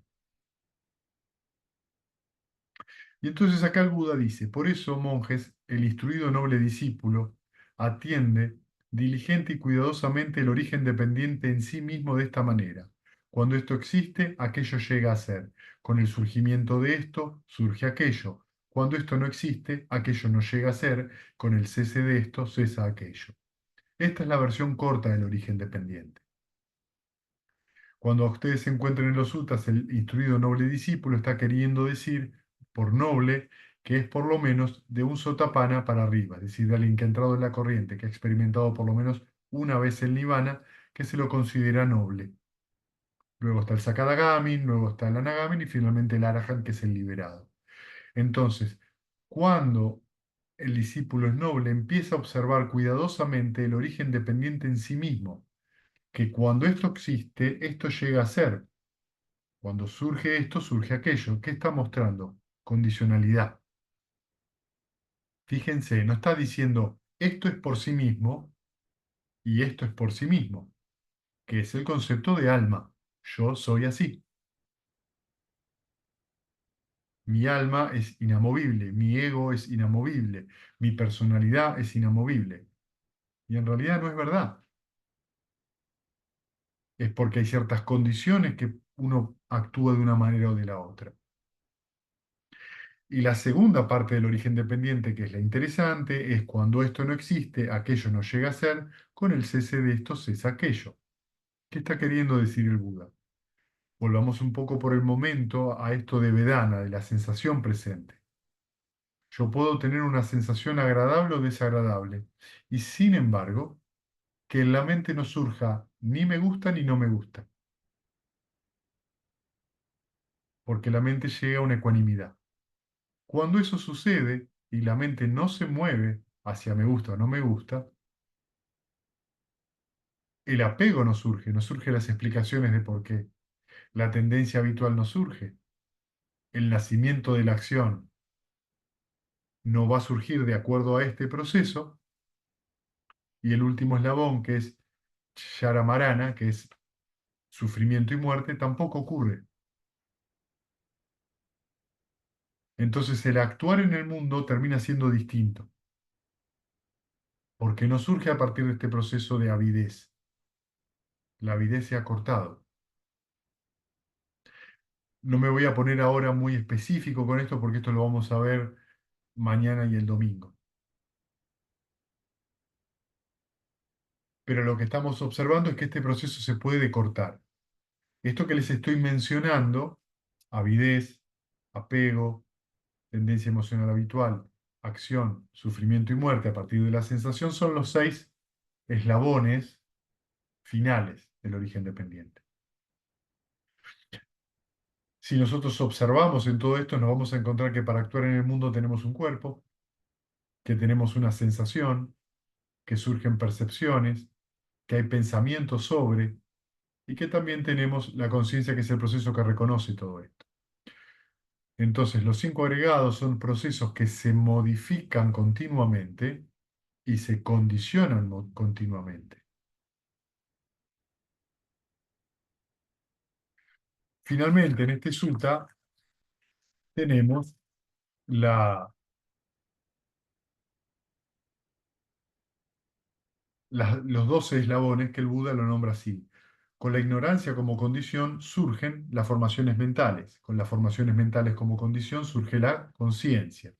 Y entonces acá el Buda dice, por eso, monjes, el instruido noble discípulo atiende diligente y cuidadosamente el origen dependiente en sí mismo de esta manera. Cuando esto existe, aquello llega a ser. Con el surgimiento de esto, surge aquello. Cuando esto no existe, aquello no llega a ser. Con el cese de esto, cesa aquello. Esta es la versión corta del origen dependiente. Cuando ustedes se encuentren en los suttas, el instruido noble discípulo está queriendo decir, por noble, que es por lo menos de un sotapana para arriba, es decir, de alguien que ha entrado en la corriente, que ha experimentado por lo menos una vez el nirvana, que se lo considera noble. Luego está el Sakadagami, luego está el Anagami y finalmente el Arahant, que es el liberado. Entonces, cuando el discípulo es noble, empieza a observar cuidadosamente el origen dependiente en sí mismo, que cuando esto existe, esto llega a ser. Cuando surge esto, surge aquello. ¿Qué está mostrando? Condicionalidad. Fíjense, no está diciendo esto es por sí mismo y esto es por sí mismo, que es el concepto de alma. Yo soy así. Mi alma es inamovible, mi ego es inamovible, mi personalidad es inamovible. Y en realidad no es verdad. Es porque hay ciertas condiciones que uno actúa de una manera o de la otra. Y la segunda parte del origen dependiente, que es la interesante, es cuando esto no existe, aquello no llega a ser, con el cese de esto cesa aquello. ¿Qué está queriendo decir el Buda? Volvamos un poco por el momento a esto de Vedana, de la sensación presente. Yo puedo tener una sensación agradable o desagradable, y sin embargo, que en la mente no surja ni me gusta ni no me gusta, porque la mente llega a una ecuanimidad. Cuando eso sucede y la mente no se mueve hacia me gusta o no me gusta, el apego no surge, no surgen las explicaciones de por qué. La tendencia habitual no surge. El nacimiento de la acción no va a surgir de acuerdo a este proceso. Y el último eslabón, que es Sharamarana, que es sufrimiento y muerte, tampoco ocurre. Entonces el actuar en el mundo termina siendo distinto, porque no surge a partir de este proceso de avidez. La avidez se ha cortado. No me voy a poner ahora muy específico con esto porque esto lo vamos a ver mañana y el domingo. Pero lo que estamos observando es que este proceso se puede cortar. Esto que les estoy mencionando, avidez, apego, tendencia emocional habitual, acción, sufrimiento y muerte a partir de la sensación, son los 6 eslabones finales del origen dependiente. Si nosotros observamos en todo esto, nos vamos a encontrar que para actuar en el mundo tenemos un cuerpo, que tenemos una sensación, que surgen percepciones, que hay pensamientos sobre, y que también tenemos la conciencia, que es el proceso que reconoce todo esto. Entonces, los cinco agregados son procesos que se modifican continuamente y se condicionan continuamente. Finalmente, en este sutta tenemos la, los 12 eslabones que el Buda lo nombra así. Con la ignorancia como condición surgen las formaciones mentales. Con las formaciones mentales como condición surge la conciencia.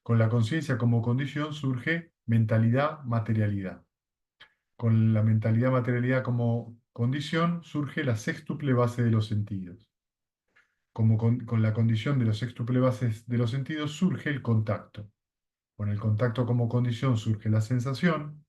Con la conciencia como condición surge mentalidad, materialidad. Con la mentalidad, materialidad como condición surge la sextuple base de los sentidos. Como con la condición de los sextuple bases de los sentidos surge el contacto. Con el contacto como condición surge la sensación.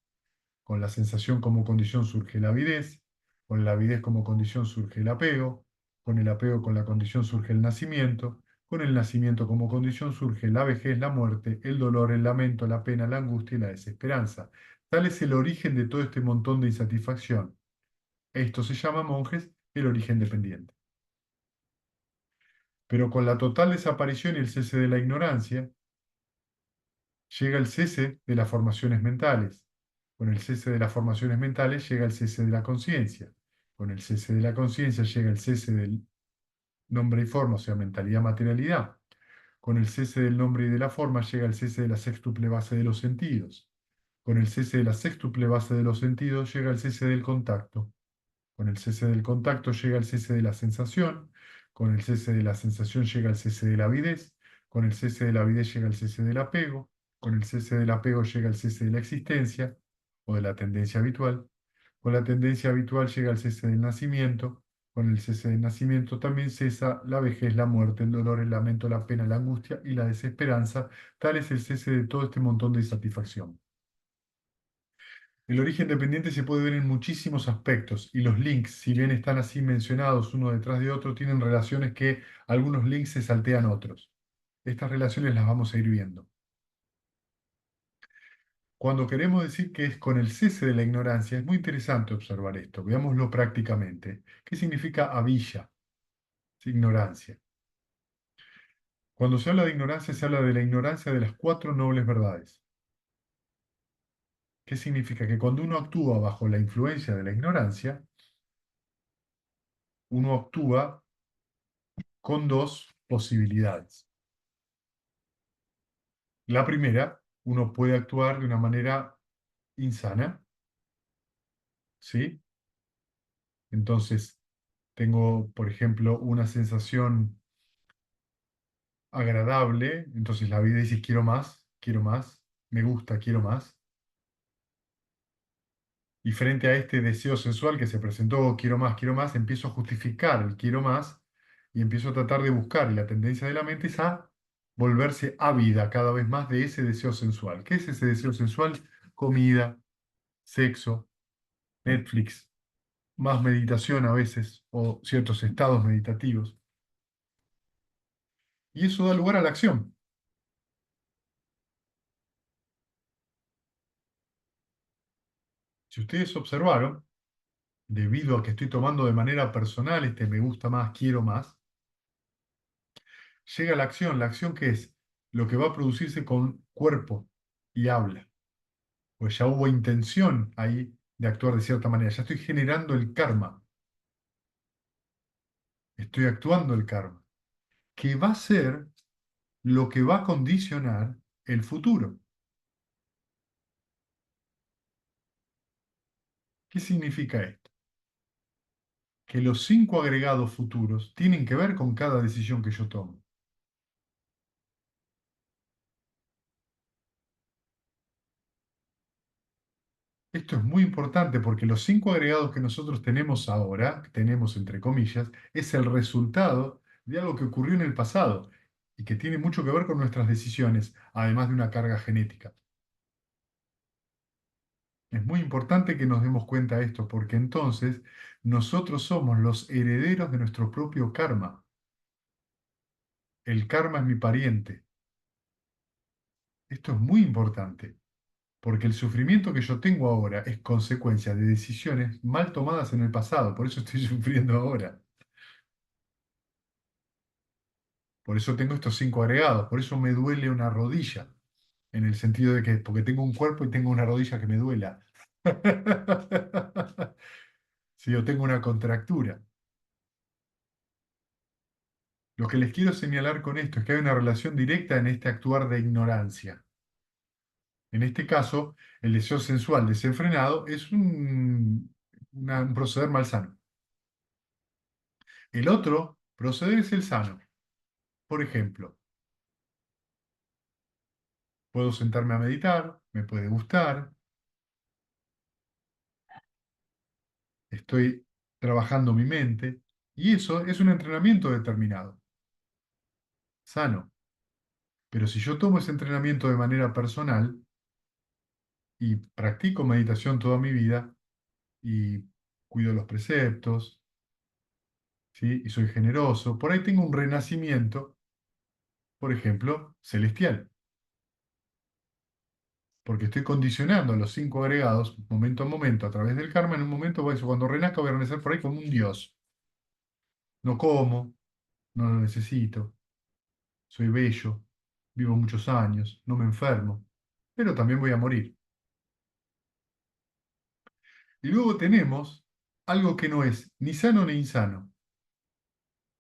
Con la sensación como condición surge la avidez, con la avidez como condición surge el apego, con el apego con la condición surge el nacimiento, con el nacimiento como condición surge la vejez, la muerte, el dolor, el lamento, la pena, la angustia y la desesperanza. Tal es el origen de todo este montón de insatisfacción. Esto se llama, monjes, el origen dependiente. Pero con la total desaparición y el cese de la ignorancia, llega el cese de las formaciones mentales. Con el cese de las formaciones mentales llega el cese de la conciencia. Con el cese de la conciencia llega el cese del nombre y forma, o sea, mentalidad, materialidad. Con el cese del nombre y de la forma llega el cese de la sextuple base de los sentidos. Con el cese de la sextuple base de los sentidos llega el cese del contacto. Con el cese del contacto llega el cese de la sensación. Con el cese de la sensación llega el cese de la avidez. Con el cese de la avidez llega el cese del apego. Con el cese del apego llega el cese de la existencia o de la tendencia habitual. Con la tendencia habitual llega el cese del nacimiento. Con el cese del nacimiento también cesa la vejez, la muerte, el dolor, el lamento, la pena, la angustia y la desesperanza. Tal es el cese de todo este montón de insatisfacción. El origen dependiente se puede ver en muchísimos aspectos y los links, si bien están así mencionados uno detrás de otro, tienen relaciones que algunos links se saltean otros. Estas relaciones las vamos a ir viendo. Cuando queremos decir que es con el cese de la ignorancia, es muy interesante observar esto. Veámoslo prácticamente. ¿Qué significa avilla? Es ignorancia. Cuando se habla de ignorancia, se habla de la ignorancia de las cuatro nobles verdades. ¿Qué significa? Que cuando uno actúa bajo la influencia de la ignorancia, uno actúa con dos posibilidades. La primera, uno puede actuar de una manera insana, ¿sí? Entonces, tengo, por ejemplo, una sensación agradable, entonces la vida dice quiero más, me gusta, quiero más. Y frente a este deseo sensual que se presentó, quiero más, empiezo a justificar el quiero más y empiezo a tratar de buscar. Y la tendencia de la mente es a volverse ávida cada vez más de ese deseo sensual. ¿Qué es ese deseo sensual? Comida, sexo, Netflix, más meditación a veces o ciertos estados meditativos. Y eso da lugar a la acción. Si ustedes observaron, debido a que estoy tomando de manera personal este me gusta más, quiero más, llega la acción que es lo que va a producirse con cuerpo y habla. Pues ya hubo intención ahí de actuar de cierta manera, ya estoy generando el karma, estoy actuando el karma, que va a ser lo que va a condicionar el futuro. ¿Qué significa esto? Que los cinco agregados futuros tienen que ver con cada decisión que yo tomo. Esto es muy importante porque los cinco agregados que nosotros tenemos ahora, tenemos entre comillas, es el resultado de algo que ocurrió en el pasado y que tiene mucho que ver con nuestras decisiones, además de una carga genética. Es muy importante que nos demos cuenta de esto porque entonces nosotros somos los herederos de nuestro propio karma. El karma es mi pariente. Esto es muy importante. Porque el sufrimiento que yo tengo ahora es consecuencia de decisiones mal tomadas en el pasado, por eso estoy sufriendo ahora. Por eso tengo estos cinco agregados, por eso me duele una rodilla, en el sentido de que, porque tengo un cuerpo y tengo una rodilla que me duela. Si yo tengo una contractura. Lo que les quiero señalar con esto es que hay una relación directa en este actuar de ignorancia. En este caso, el deseo sensual desenfrenado es un proceder malsano. El otro proceder es el sano. Por ejemplo, puedo sentarme a meditar, me puede gustar, estoy trabajando mi mente, y eso es un entrenamiento determinado, sano. Pero si yo tomo ese entrenamiento de manera personal y practico meditación toda mi vida y cuido los preceptos, ¿sí? Y soy generoso, por ahí tengo un renacimiento, por ejemplo, celestial, porque estoy condicionando a los cinco agregados momento a momento a través del karma. En un momento, cuando renazca, voy a renacer por ahí como un dios. No como, no lo necesito, soy bello, vivo muchos años, no me enfermo, pero también voy a morir. Y luego tenemos algo que no es ni sano ni insano,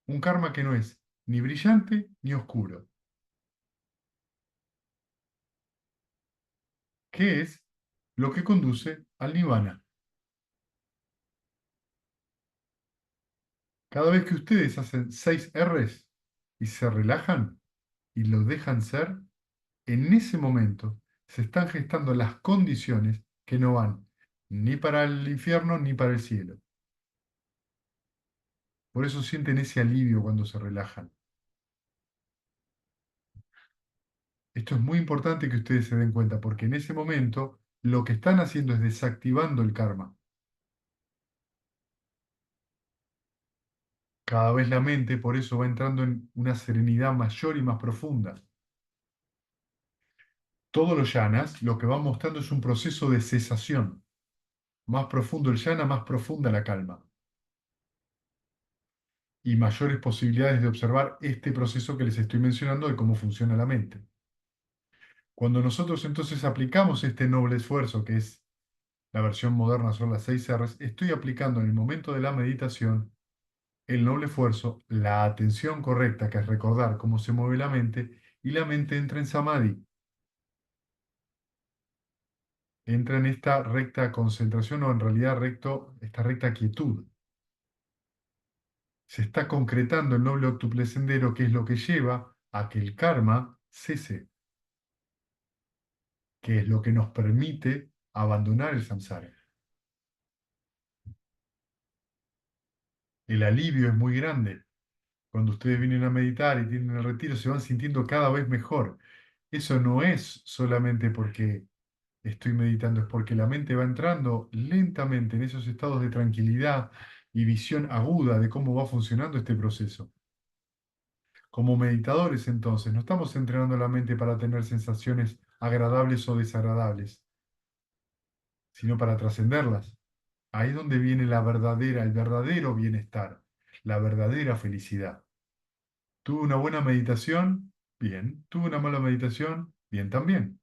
un karma que no es ni brillante ni oscuro, que es lo que conduce al nirvana. Cada vez que ustedes hacen 6 Rs y se relajan y lo dejan ser, en ese momento se están gestando las condiciones que no van ni para el infierno ni para el cielo. Por eso sienten ese alivio cuando se relajan. Esto es muy importante que ustedes se den cuenta, porque en ese momento lo que están haciendo es desactivando el karma. Cada vez la mente por eso va entrando en una serenidad mayor y más profunda. Todos los yanas lo que van mostrando es un proceso de cesación. Más profundo el yana, más profunda la calma. Y mayores posibilidades de observar este proceso que les estoy mencionando de cómo funciona la mente. Cuando nosotros entonces aplicamos este noble esfuerzo, que es la versión moderna, son las 6 Rs, estoy aplicando en el momento de la meditación el noble esfuerzo, la atención correcta, que es recordar cómo se mueve la mente, y la mente entra en samadhi, entra en esta recta concentración o en realidad esta recta quietud. Se está concretando el noble octuple sendero, que es lo que lleva a que el karma cese, que es lo que nos permite abandonar el samsara. El alivio es muy grande. Cuando ustedes vienen a meditar y tienen el retiro, se van sintiendo cada vez mejor. Eso no es solamente porque estoy meditando, es porque la mente va entrando lentamente en esos estados de tranquilidad y visión aguda de cómo va funcionando este proceso. Como meditadores, entonces, no estamos entrenando la mente para tener sensaciones agradables o desagradables, sino para trascenderlas. Ahí es donde viene el verdadero bienestar, la verdadera felicidad. ¿Tuve una buena meditación? Bien. ¿Tuve una mala meditación? Bien también.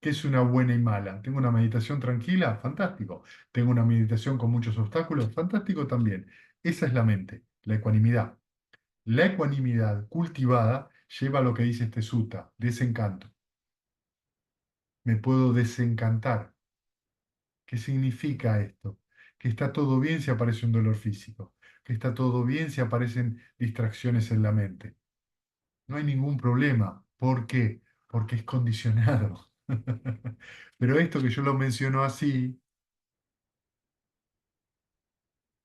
¿Qué es una buena y mala? ¿Tengo una meditación tranquila? Fantástico. ¿Tengo una meditación con muchos obstáculos? Fantástico también. Esa es la mente, la ecuanimidad. La ecuanimidad cultivada lleva a lo que dice este sutta, desencanto. Me puedo desencantar. ¿Qué significa esto? Que está todo bien si aparece un dolor físico, que está todo bien si aparecen distracciones en la mente. No hay ningún problema. ¿Por qué? Porque es condicionado. Pero esto que yo lo menciono así,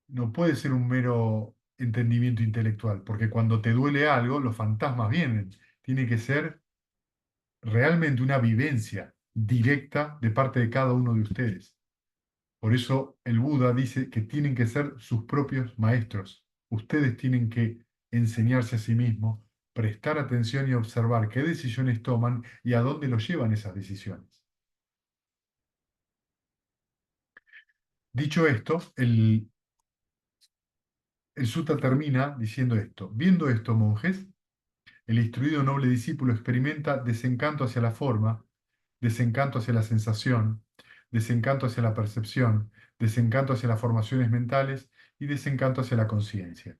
no puede ser un mero entendimiento intelectual, porque cuando te duele algo, los fantasmas vienen. Tiene que ser realmente una vivencia directa de parte de cada uno de ustedes. Por eso el Buda dice que tienen que ser sus propios maestros. Ustedes tienen que enseñarse a sí mismos, prestar atención y observar qué decisiones toman y a dónde los llevan esas decisiones. Dicho esto, el sutta termina diciendo esto. Viendo esto, monjes, El instruido noble discípulo experimenta desencanto hacia la forma, desencanto hacia la sensación, desencanto hacia la percepción, desencanto hacia las formaciones mentales y desencanto hacia la conciencia.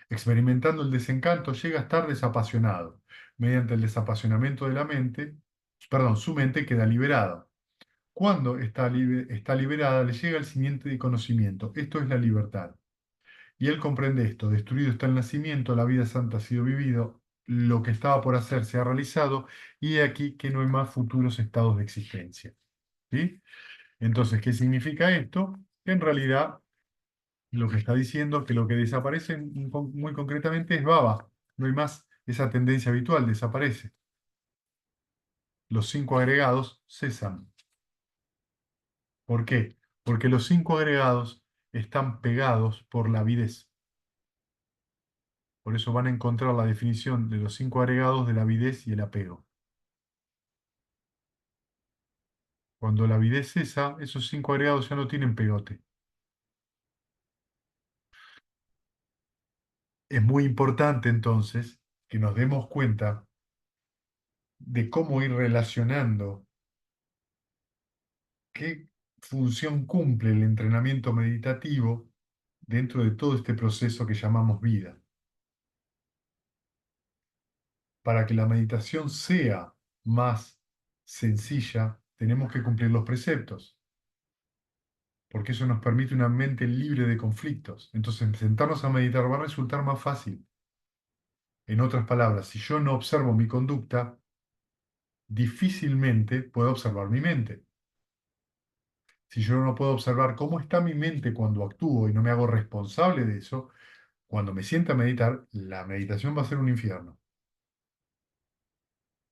Experimentando el desencanto llega a estar desapasionado. Mediante el desapasionamiento de la mente, perdón, su mente queda liberada. Cuando está liberada, le llega el siguiente conocimiento. Esto es la libertad. Y él comprende esto. Destruido está el nacimiento, la vida santa ha sido vivido, lo que estaba por hacer se ha realizado, y he aquí que no hay más futuros estados de existencia. ¿Sí? Entonces, ¿qué significa esto? Que en realidad lo que está diciendo es que lo que desaparece muy concretamente es baba. No hay más esa tendencia habitual, desaparece. Los cinco agregados cesan. ¿Por qué? Porque los cinco agregados están pegados por la avidez. Por eso van a encontrar la definición de los cinco agregados de la avidez y el apego. Cuando la avidez cesa, esos cinco agregados ya no tienen pegote. Es muy importante entonces que nos demos cuenta de cómo ir relacionando qué función cumple el entrenamiento meditativo dentro de todo este proceso que llamamos vida. Para que la meditación sea más sencilla, tenemos que cumplir los preceptos, porque eso nos permite una mente libre de conflictos. Entonces, sentarnos a meditar va a resultar más fácil. En otras palabras, si yo no observo mi conducta, difícilmente puedo observar mi mente. Si yo no puedo observar cómo está mi mente cuando actúo y no me hago responsable de eso, cuando me sienta a meditar, la meditación va a ser un infierno.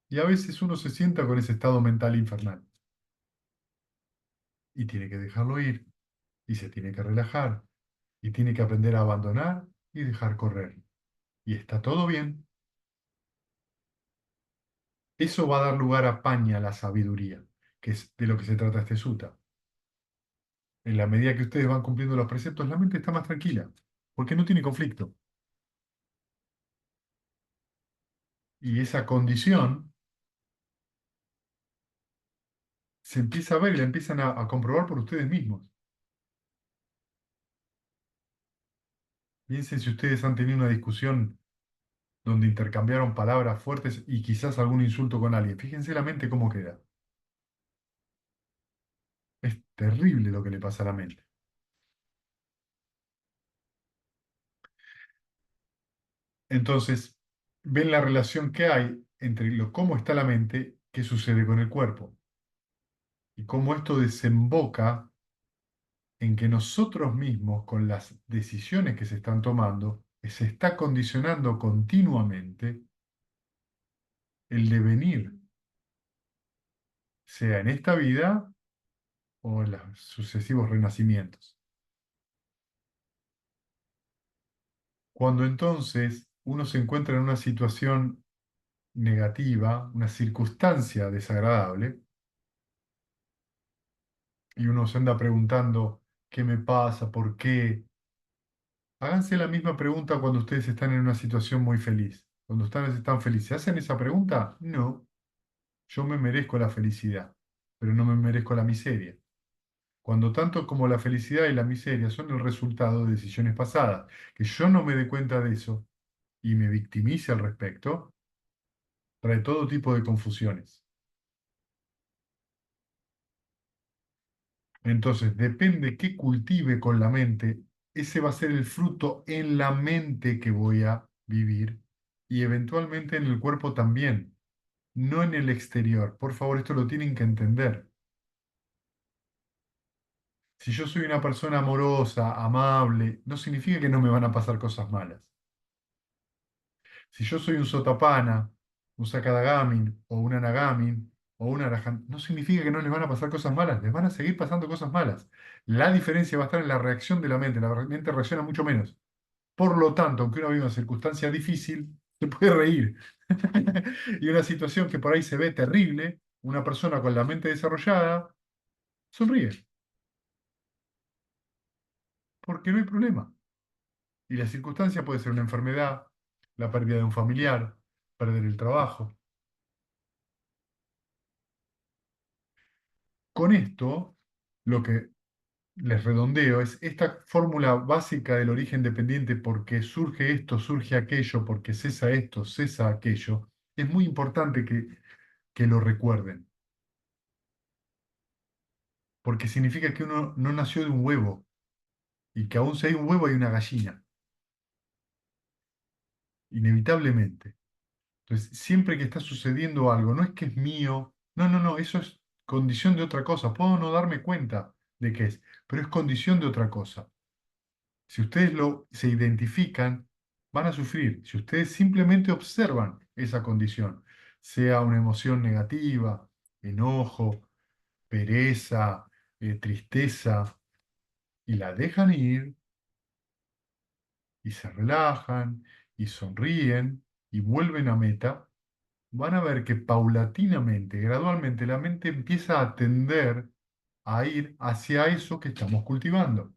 Y a veces uno se sienta con ese estado mental infernal y tiene que dejarlo ir y se tiene que relajar y tiene que aprender a abandonar y dejar correr. Y está todo bien. Eso va a dar lugar a paña, la sabiduría, que es de lo que se trata este sutta. En la medida que ustedes van cumpliendo los preceptos, la mente está más tranquila, porque no tiene conflicto. Y esa condición se empieza a ver y la empiezan a comprobar por ustedes mismos. Piensen si ustedes han tenido una discusión donde intercambiaron palabras fuertes y quizás algún insulto con alguien. Fíjense la mente cómo queda. Es terrible lo que le pasa a la mente. Entonces, ven la relación que hay entre cómo está la mente, qué sucede con el cuerpo, y cómo esto desemboca en que nosotros mismos, con las decisiones que se están tomando, se está condicionando continuamente el devenir, sea en esta vida o en los sucesivos renacimientos. Cuando entonces uno se encuentra en una situación negativa, una circunstancia desagradable, y uno se anda preguntando, ¿qué me pasa? ¿Por qué? Háganse la misma pregunta cuando ustedes están en una situación muy feliz. Cuando están felices, ¿hacen esa pregunta? No, yo me merezco la felicidad, pero no me merezco la miseria. Cuando tanto como la felicidad y la miseria son el resultado de decisiones pasadas, que yo no me dé cuenta de eso y me victimice al respecto, trae todo tipo de confusiones. Entonces, depende qué cultive con la mente, ese va a ser el fruto en la mente que voy a vivir y eventualmente en el cuerpo también, no en el exterior. Por favor, esto lo tienen que entender. Si yo soy una persona amorosa, amable, no significa que no me van a pasar cosas malas. Si yo soy un sotapana, un sakadagamin, o un anagamin, o un arahant, no significa que no les van a pasar cosas malas, les van a seguir pasando cosas malas. La diferencia va a estar en la reacción de la mente, la mente reacciona mucho menos. Por lo tanto, aunque uno vive una circunstancia difícil, se puede reír. Y una situación que por ahí se ve terrible, una persona con la mente desarrollada, sonríe, porque no hay problema. Y la circunstancia puede ser una enfermedad, la pérdida de un familiar, perder el trabajo. Con esto, lo que les redondeo es esta fórmula básica del origen dependiente, porque surge esto, surge aquello, porque cesa esto, cesa aquello. Es muy importante que lo recuerden, porque significa que uno no nació de un huevo y que aún si hay un huevo hay una gallina, inevitablemente. Entonces, siempre que está sucediendo algo, no es que es mío, no, no, no, eso es condición de otra cosa. Puedo no darme cuenta de qué es, pero es condición de otra cosa. Si ustedes se identifican, van a sufrir. Si ustedes simplemente observan esa condición, sea una emoción negativa, enojo, pereza, tristeza, y la dejan ir y se relajan y sonríen y vuelven a meta, van a ver que paulatinamente, gradualmente, la mente empieza a tender a ir hacia eso que estamos cultivando.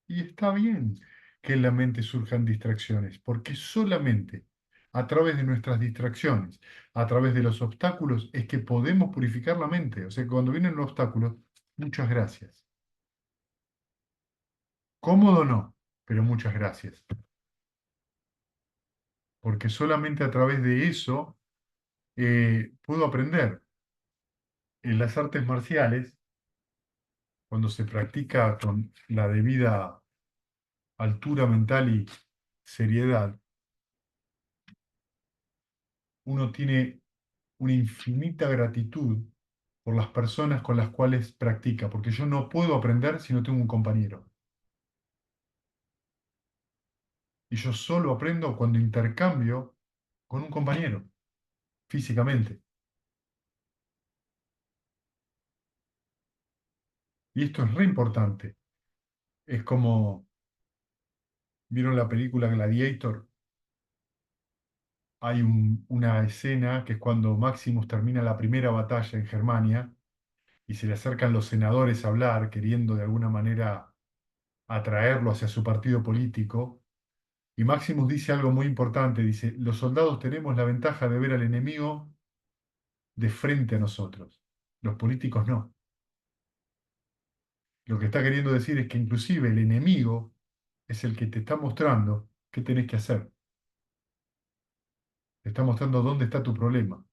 Y está bien que en la mente surjan distracciones, porque solamente a través de nuestras distracciones, a través de los obstáculos, es que podemos purificar la mente. O sea, que cuando vienen los obstáculos, muchas gracias. Cómodo no, pero muchas gracias. Porque solamente a través de eso puedo aprender. En las artes marciales, cuando se practica con la debida altura mental y seriedad, uno tiene una infinita gratitud por las personas con las cuales practica, porque yo no puedo aprender si no tengo un compañero. Y yo solo aprendo cuando intercambio con un compañero, físicamente. Y esto es re importante. Es como, ¿vieron la película Gladiator? Hay una escena que es cuando Maximus termina la primera batalla en Germania y se le acercan los senadores a hablar, queriendo de alguna manera atraerlo hacia su partido político. Y Maximus dice algo muy importante, dice, los soldados tenemos la ventaja de ver al enemigo de frente a nosotros, los políticos no. Lo que está queriendo decir es que inclusive el enemigo es el que te está mostrando qué tenés que hacer, te está mostrando dónde está tu problema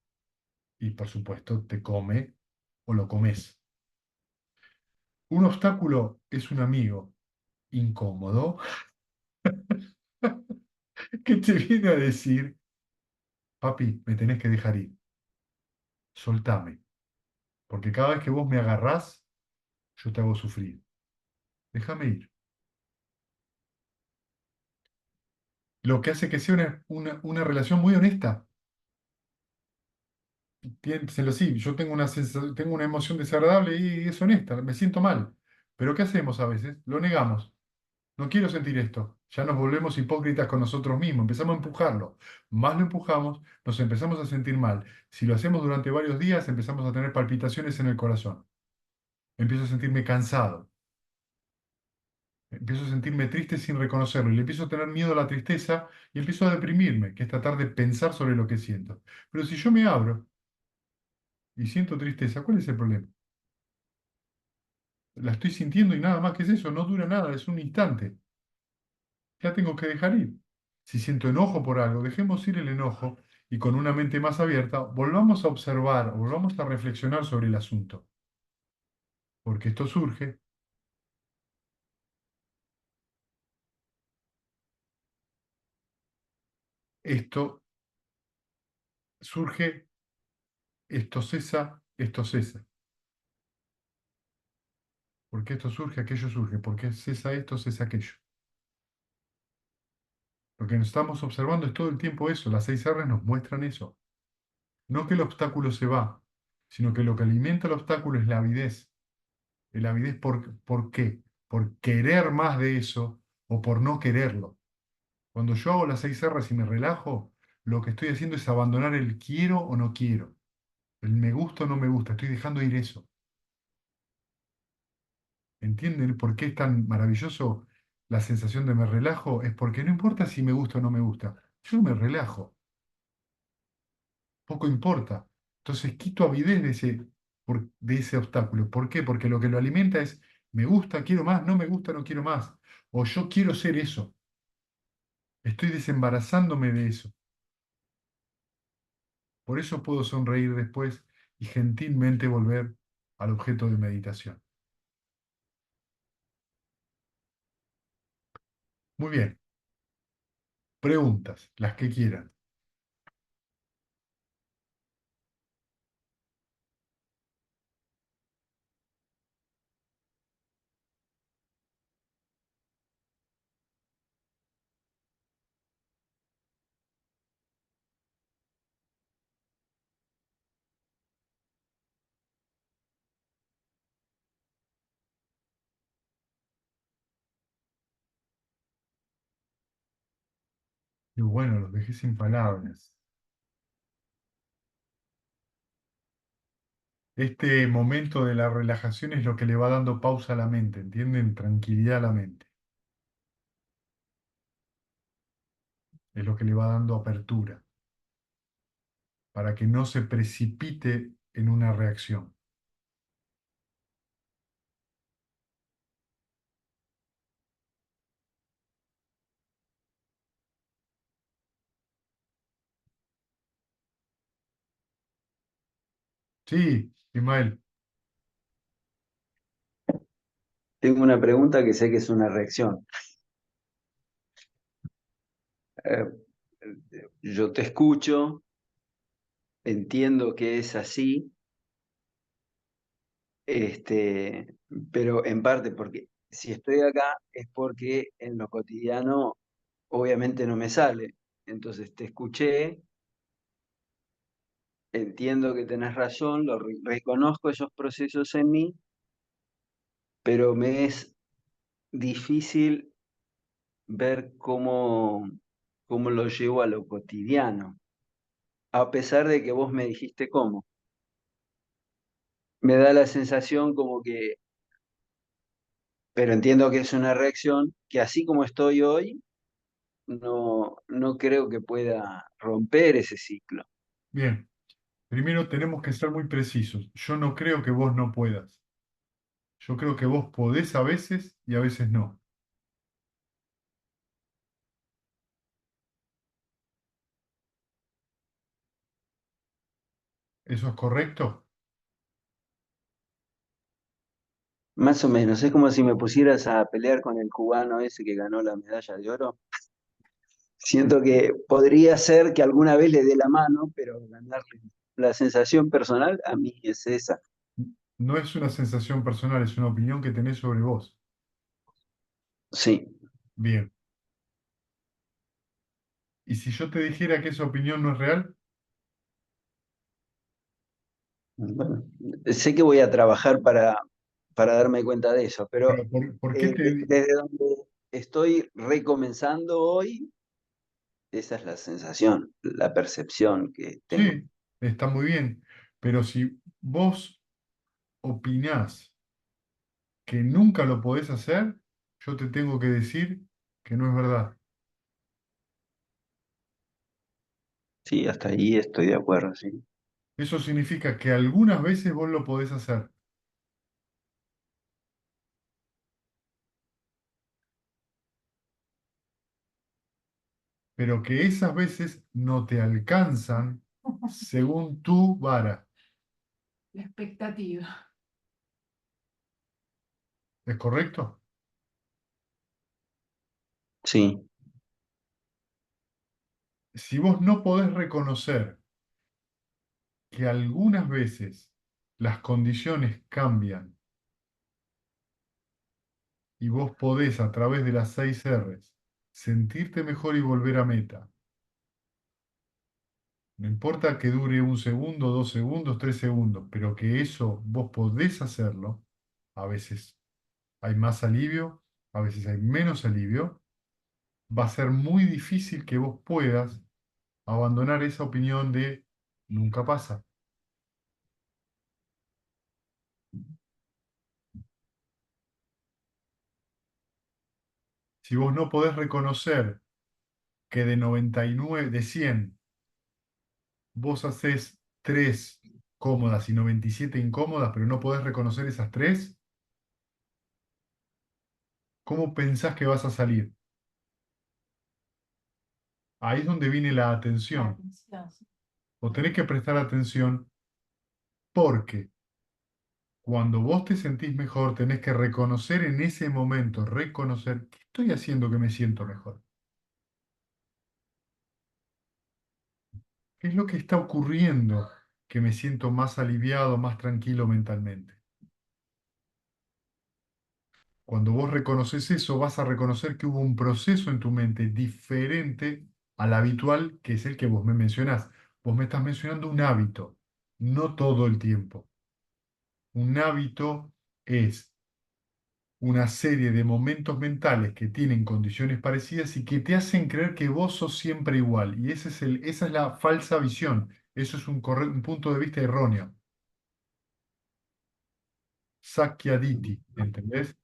y por supuesto te come o lo comes. Un obstáculo es un amigo incómodo que te viene a decir, papi, me tenés que dejar ir, soltame, porque cada vez que vos me agarrás, yo te hago sufrir. Déjame ir. Lo que hace que sea una relación muy honesta. Piénselo así, yo tengo tengo una emoción desagradable y es honesta, me siento mal. Pero ¿qué hacemos a veces? Lo negamos. No quiero sentir esto. Ya nos volvemos hipócritas con nosotros mismos, empezamos a empujarlo. Más lo empujamos, nos empezamos a sentir mal. Si lo hacemos durante varios días, empezamos a tener palpitaciones en el corazón. Empiezo a sentirme cansado. Empiezo a sentirme triste sin reconocerlo y le empiezo a tener miedo a la tristeza y empiezo a deprimirme, que es tratar de pensar sobre lo que siento. Pero si yo me abro y siento tristeza, ¿cuál es el problema? La estoy sintiendo y nada más que es eso, no dura nada, es un instante. Ya tengo que dejar ir. Si siento enojo por algo, dejemos ir el enojo y con una mente más abierta volvamos a observar, volvamos a reflexionar sobre el asunto. Porque esto surge, esto cesa. Porque esto surge, aquello surge. Porque cesa esto, cesa aquello. Lo que nos estamos observando es todo el tiempo eso. Las 6 R's nos muestran eso. No que el obstáculo se va, sino que lo que alimenta el obstáculo es la avidez. La avidez ¿por qué? Por querer más de eso o por no quererlo. Cuando yo hago las 6 R's y me relajo, lo que estoy haciendo es abandonar el quiero o no quiero. El me gusta o no me gusta. Estoy dejando ir eso. ¿Entienden por qué es tan maravilloso la sensación de me relajo, es porque no importa si me gusta o no me gusta, yo me relajo, poco importa. Entonces quito avidez de ese obstáculo. ¿Por qué? Porque lo que lo alimenta es, me gusta, quiero más, no me gusta, no quiero más. O yo quiero ser eso. Estoy desembarazándome de eso. Por eso puedo sonreír después y gentilmente volver al objeto de meditación. Muy bien, preguntas, las que quieran. Y bueno, los dejé sin palabras. Este momento de la relajación es lo que le va dando pausa a la mente, ¿entienden? Tranquilidad a la mente. Es lo que le va dando apertura para que no se precipite en una reacción. Sí, Ismael, Tengo una pregunta que sé que es una reacción. Eh, yo te escucho, entiendo que es así, este, pero en parte porque si estoy acá es porque en lo cotidiano obviamente no me sale. Entonces te escuché, entiendo que tenés razón, reconozco esos procesos en mí, pero me es difícil ver cómo lo llevo a lo cotidiano, a pesar de que vos me dijiste cómo. Me da la sensación como que, pero entiendo que es una reacción, que así como estoy hoy, no creo que pueda romper ese ciclo. bien. Primero tenemos que ser muy precisos. Yo no creo que vos no puedas. Yo creo que vos podés a veces y a veces no. ¿Eso es correcto? Más o menos, es como si me pusieras a pelear con el cubano ese que ganó la medalla de oro. Siento que podría ser que alguna vez le dé la mano, pero ganarle. La sensación personal a mí es esa. No es una sensación personal, es una opinión que tenés sobre vos. Sí. Bien. ¿Y si yo te dijera que esa opinión no es real? Bueno, sé que voy a trabajar para darme cuenta de eso, pero Pero ¿por qué te... desde donde estoy recomenzando hoy, esa es la sensación, la percepción que tengo. Sí, está muy bien. Pero si vos opinás que nunca lo podés hacer, yo te tengo que decir que no es verdad. Sí, hasta ahí estoy de acuerdo, sí. Eso significa que algunas veces vos lo podés hacer, pero que esas veces no te alcanzan según tu vara. La expectativa. ¿Es correcto? Sí, Si vos no podés reconocer que algunas veces las condiciones cambian y vos podés a través de las 6 R's sentirte mejor y volver a meta, no importa que dure un segundo, 2 segundos, 3 segundos, pero que eso vos podés hacerlo, a veces hay más alivio, a veces hay menos alivio, va a ser muy difícil que vos puedas abandonar esa opinión de nunca pasa. Si vos no podés reconocer que de 99, de 100, vos haces 3 cómodas y 97 incómodas, pero no podés reconocer esas 3, ¿cómo pensás que vas a salir? Ahí es donde viene la atención. Atención. Vos tenés que prestar atención porque cuando vos te sentís mejor, tenés que reconocer en ese momento, reconocer, ¿qué estoy haciendo que me siento mejor? ¿Qué es lo que está ocurriendo que me siento más aliviado, más tranquilo mentalmente? Cuando vos reconoces eso, vas a reconocer que hubo un proceso en tu mente diferente al habitual, que es el que vos me mencionás. Vos me estás mencionando un hábito, no todo el tiempo. Un hábito es una serie de momentos mentales que tienen condiciones parecidas y que te hacen creer que vos sos siempre igual. Y esa es la falsa visión. Eso es un punto de vista erróneo. Sakyaditi, ¿entendés?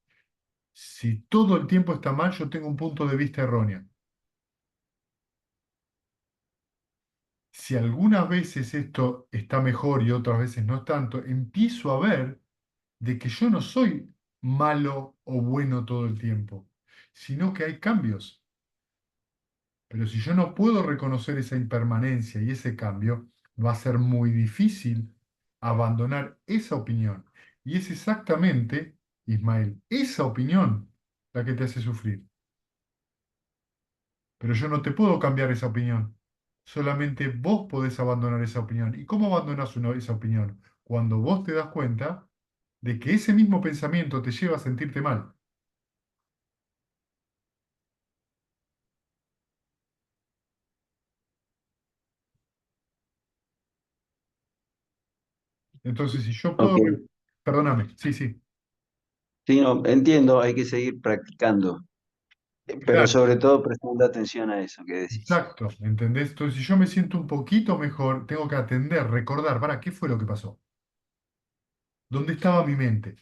Si todo el tiempo está mal, yo tengo un punto de vista erróneo. Si algunas veces esto está mejor y otras veces no tanto, empiezo a ver de que yo no soy malo o bueno todo el tiempo, sino que hay cambios. Pero si yo no puedo reconocer esa impermanencia y ese cambio, va a ser muy difícil abandonar esa opinión. Y es exactamente, Ismael, esa opinión la que te hace sufrir. Pero yo no te puedo cambiar esa opinión. Solamente vos podés abandonar esa opinión. ¿Y cómo abandonás esa opinión? Cuando vos te das cuenta de que ese mismo pensamiento te lleva a sentirte mal. Entonces, si yo Ok, puedo... Perdóname, sí, sí. sí, no, entiendo, hay que seguir practicando, pero Claro, sobre todo prestando atención a eso que decís. exacto, ¿entendés? Entonces, si yo me siento un poquito mejor, tengo que atender, recordar, ¿para qué fue lo que pasó? ¿Dónde estaba mi mente?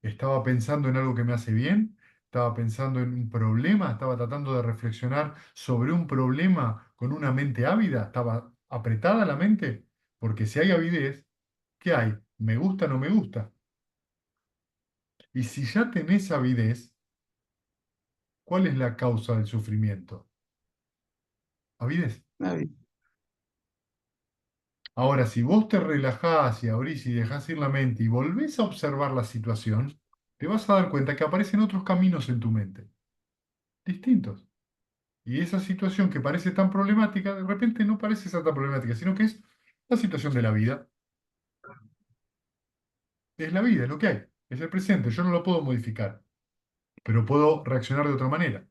¿Estaba pensando en algo que me hace bien? ¿Estaba pensando en un problema? ¿Estaba tratando de reflexionar sobre un problema con una mente ávida? ¿Estaba apretada la mente? Porque si hay avidez, ¿qué hay? ¿Me gusta o no me gusta? Y si ya tenés avidez, ¿cuál es la causa del sufrimiento? Avidez. Está bien. Ahora, si vos te relajás y abrís y dejás ir la mente y volvés a observar la situación, te vas a dar cuenta que aparecen otros caminos en tu mente, distintos. Y esa situación que parece tan problemática, de repente no parece ser tan problemática, sino que es la situación de la vida. Es la vida, es lo que hay, es el presente. Yo no lo puedo modificar, pero puedo reaccionar de otra manera.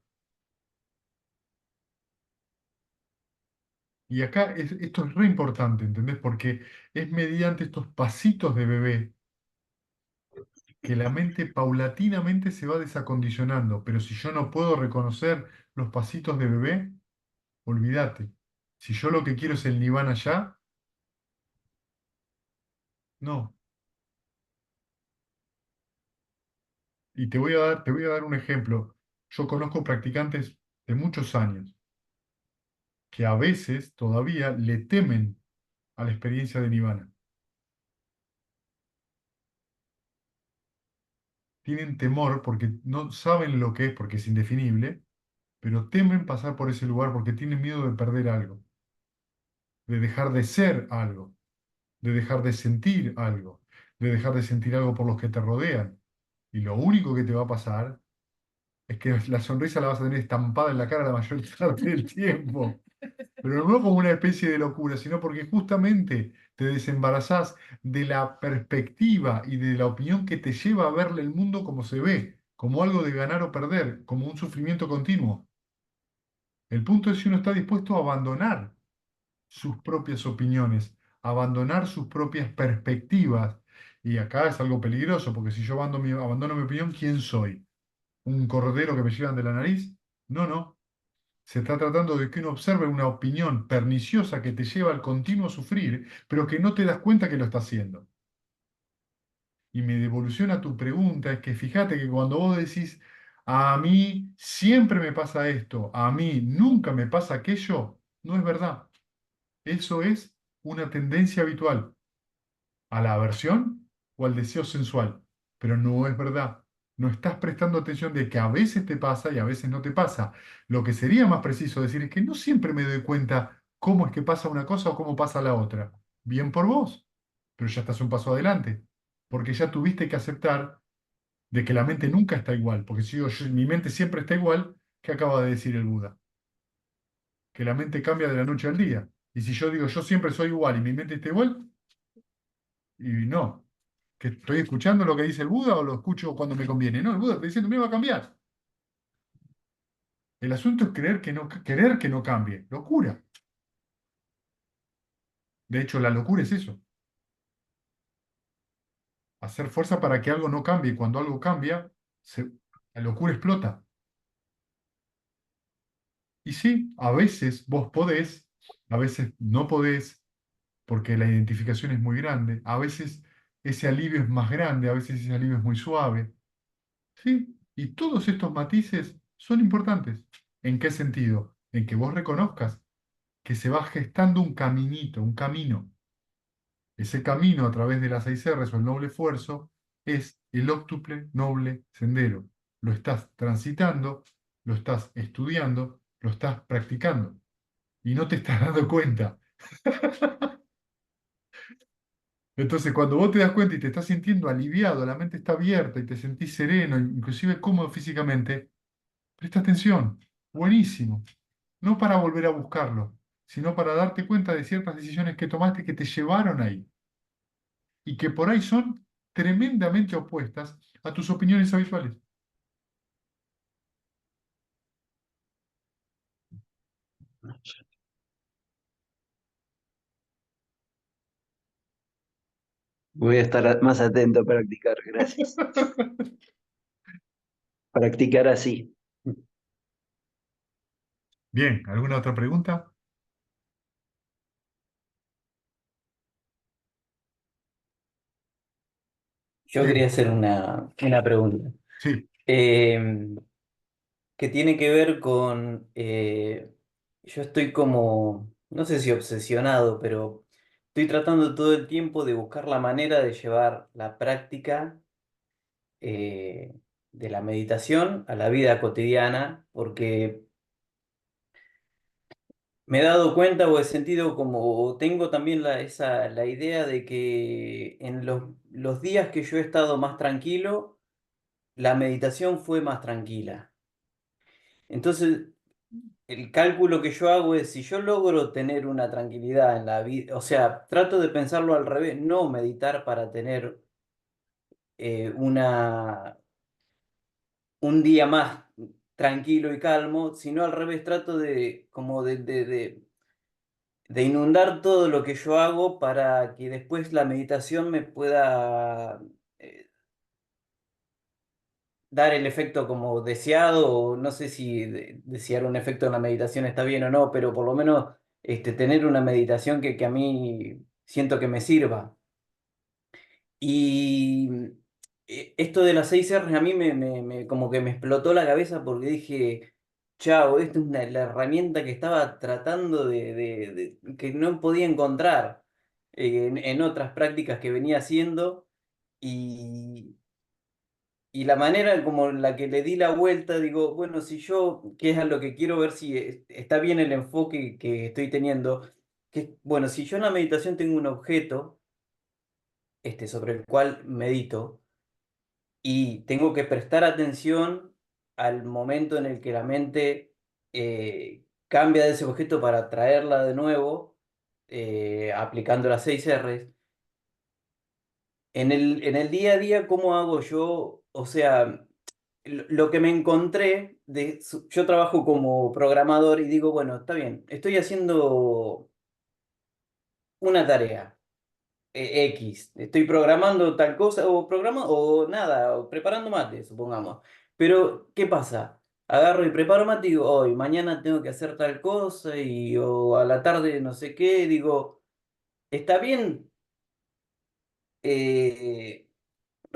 Y acá esto es re importante, ¿entendés? Porque es mediante estos pasitos de bebé que la mente paulatinamente se va desacondicionando. Pero si yo no puedo reconocer los pasitos de bebé, olvídate. Si yo lo que quiero es el nirvana ya, no. Y te voy a dar un ejemplo. Yo conozco practicantes de muchos años que a veces todavía le temen a la experiencia de nirvana. Tienen temor porque no saben lo que es, porque es indefinible, pero temen pasar por ese lugar porque tienen miedo de perder algo, de dejar de ser algo, de dejar de sentir algo, de dejar de sentir algo por los que te rodean. Y lo único que te va a pasar es que la sonrisa la vas a tener estampada en la cara la mayor parte del tiempo. Pero no como una especie de locura, sino porque justamente te desembarazás de la perspectiva y de la opinión que te lleva a verle el mundo como se ve, como algo de ganar o perder, como un sufrimiento continuo. El punto es si uno está dispuesto a abandonar sus propias opiniones, abandonar sus propias perspectivas. Y acá es algo peligroso, porque si yo abandono mi opinión, ¿quién soy? ¿Un cordero que me llevan de la nariz? No, no. Se está tratando de que uno observe una opinión perniciosa que te lleva al continuo sufrir, pero que no te das cuenta que lo está haciendo. Y mi devolución a tu pregunta es que fíjate que cuando vos decís, a mí siempre me pasa esto, a mí nunca me pasa aquello, no es verdad. Eso es una tendencia habitual a la aversión o al deseo sensual, pero no es verdad. No estás prestando atención de que a veces te pasa y a veces no te pasa. Lo que sería más preciso decir es que no siempre me doy cuenta cómo es que pasa una cosa o cómo pasa la otra. Bien por vos, pero ya estás un paso adelante, porque ya tuviste que aceptar de que la mente nunca está igual, porque si mi mente siempre está igual, ¿qué acaba de decir el Buda? Que la mente cambia de la noche al día. Y si yo digo yo siempre soy igual y mi mente está igual, y no, que estoy escuchando lo que dice el Buda o lo escucho cuando me conviene. No, el Buda está diciendo, me va a cambiar. El asunto es querer que no cambie. Locura. De hecho, la locura es eso. Hacer fuerza para que algo no cambie. Y cuando algo cambia, la locura explota. Y sí, a veces vos podés, a veces no podés, porque la identificación es muy grande. A veces ese alivio es más grande, a veces ese alivio es muy suave. Sí, y todos estos matices son importantes. ¿En qué sentido? En que vos reconozcas que se va gestando un caminito, un camino. Ese camino a través de las 6 R's o el noble esfuerzo es el óctuple noble sendero. Lo estás transitando, lo estás estudiando, lo estás practicando y no te estás dando cuenta. Entonces, cuando vos te das cuenta y te estás sintiendo aliviado, la mente está abierta y te sentís sereno, inclusive cómodo físicamente, presta atención. Buenísimo. No para volver a buscarlo, sino para darte cuenta de ciertas decisiones que tomaste que te llevaron ahí y que por ahí son tremendamente opuestas a tus opiniones habituales. Voy a estar más atento a practicar, gracias. Practicar así. Bien, ¿alguna otra pregunta? Yo quería Sí, hacer una pregunta sí, eh, que tiene que ver con, yo estoy como, no sé si obsesionado, pero estoy tratando todo el tiempo de buscar la manera de llevar la práctica eh, de la meditación a la vida cotidiana, porque me he dado cuenta o he sentido como, o tengo también la idea de que en los días que yo he estado más tranquilo, la meditación fue más tranquila. Entonces, el cálculo que yo hago es, si yo logro tener una tranquilidad en la vida, o sea, trato de pensarlo al revés, no meditar para tener un día más tranquilo y calmo, sino al revés, trato de como de inundar todo lo que yo hago para que después la meditación me pueda dar el efecto como deseado, o no sé si desear un efecto en la meditación está bien o no, pero por lo menos tener una meditación que a mí siento que me sirva. Y esto de las 6 R's a mí como que me explotó la cabeza porque dije, chao, esta es la herramienta que estaba tratando que no podía encontrar en otras prácticas que venía haciendo. Y, y la manera como la que le di la vuelta, digo, bueno, si yo, que es a lo que quiero ver si está bien el enfoque que estoy teniendo, que bueno, si yo en la meditación tengo un objeto sobre el cual medito y tengo que prestar atención al momento en el que la mente cambia de ese objeto para traerla de nuevo, aplicando las 6 R's, en el día a día, ¿cómo hago yo? O sea, lo que me encontré, yo trabajo como programador y digo, bueno, está bien, estoy haciendo una tarea X, estoy programando tal cosa o nada, o preparando mate, supongamos. Pero, ¿qué pasa? Agarro y preparo mate y digo, hoy, mañana tengo que hacer tal cosa o a la tarde no sé qué, digo, está bien. eh,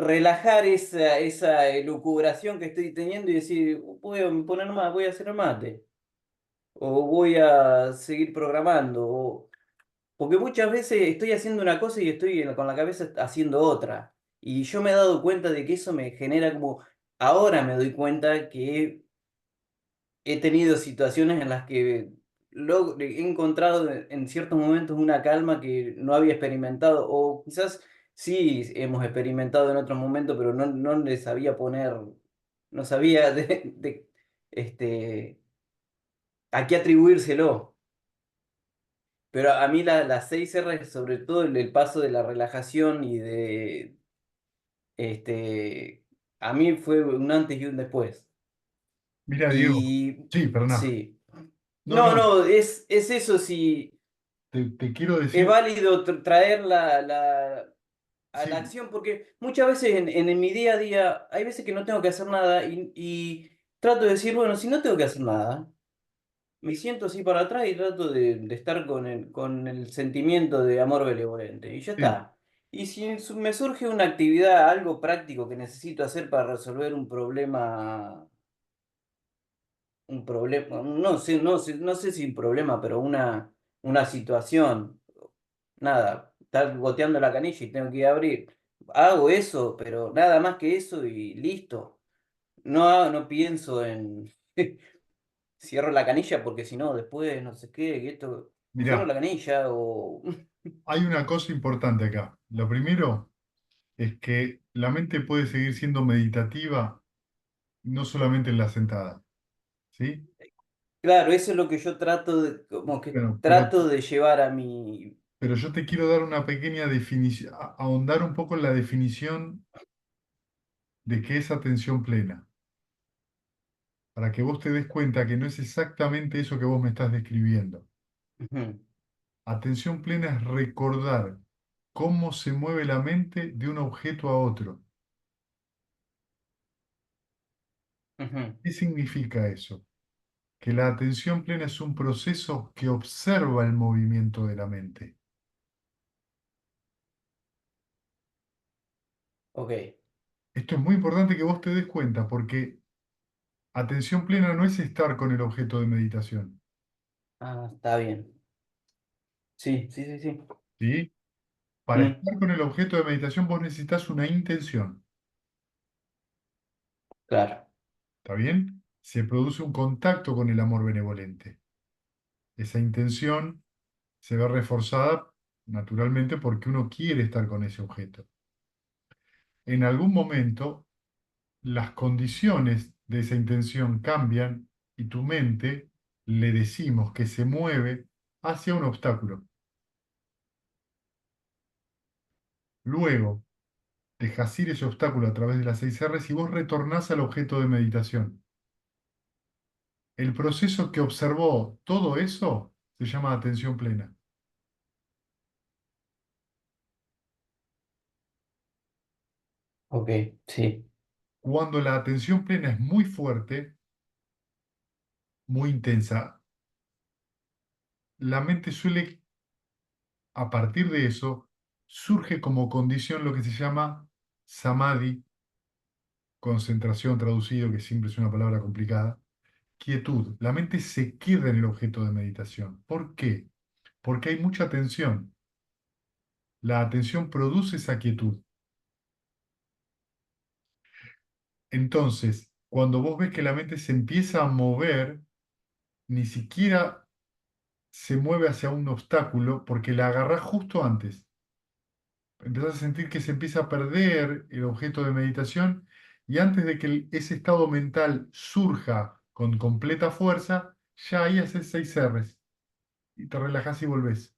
relajar esa elucubración que estoy teniendo y decir, voy a poner más, voy a hacer mate, o voy a seguir programando, porque muchas veces estoy haciendo una cosa y estoy con la cabeza haciendo otra. Y yo me he dado cuenta de que eso me genera como, ahora me doy cuenta que he tenido situaciones en las que he encontrado en ciertos momentos una calma que no había experimentado, o quizás sí hemos experimentado en otros momentos, pero no le sabía poner, no sabía este, a qué atribuírselo. Pero a mí las 6 R, sobre todo el paso de la relajación y este, a mí fue un antes y un después. Mira, Diego, Y sí, perdona. sí. No, No, no, no, es eso, si te quiero es decir, válido traer a la sí, acción, porque muchas veces en mi día a día hay veces que no tengo que hacer nada y trato de decir, bueno, si no tengo que hacer nada, me siento así para atrás y trato de estar con el sentimiento de amor benevolente y ya sí, está. Y si me surge una actividad, algo práctico que necesito hacer para resolver un problema, no sé si un problema, pero una situación, nada, estar goteando la canilla y tengo que ir a abrir. Hago eso, pero nada más que eso y listo. No pienso en cierro la canilla porque si no, después no sé qué, y esto, cierro mirá, la canilla o... hay una cosa importante acá. Lo primero es que la mente puede seguir siendo meditativa no solamente en la sentada, ¿sí? Claro, eso es lo que yo trato de, como que Bueno, trato de llevar a mi... pero yo te quiero dar una pequeña definición, ahondar un poco en la definición de qué es atención plena, para que vos te des cuenta que no es exactamente eso que vos me estás describiendo. Ujú, Atención plena es recordar cómo se mueve la mente de un objeto a otro. ujú, ¿Qué significa eso? Que la atención plena es un proceso que observa el movimiento de la mente. ok, Esto es muy importante que vos te des cuenta porque atención plena no es estar con el objeto de meditación, está bien. Sí, sí, sí, sí. ¿sí? Para Mm, estar con el objeto de meditación vos necesitas una intención, claro, ¿está bien? Se produce un contacto con el amor benevolente. Esa intención se ve reforzada naturalmente porque uno quiere estar con ese objeto. En algún momento, las condiciones de esa intención cambian y tu mente, le decimos que se mueve hacia un obstáculo. Luego, dejas ir ese obstáculo a través de las 6 R's y vos retornás al objeto de meditación. El proceso que observó todo eso se llama atención plena. ok, sí. Cuando la atención plena es muy fuerte, muy intensa, la mente suele, a partir de eso, surge como condición lo que se llama samadhi, concentración traducido, que siempre es una palabra complicada, quietud. La mente se queda en el objeto de meditación. ¿Por qué? Porque hay mucha tensión. La atención produce esa quietud. Entonces, cuando vos ves que la mente se empieza a mover, ni siquiera se mueve hacia un obstáculo porque la agarrás justo antes. Empezás a sentir que se empieza a perder el objeto de meditación y antes de que ese estado mental surja con completa fuerza, ya ahí haces 6 R's y te relajás y volvés.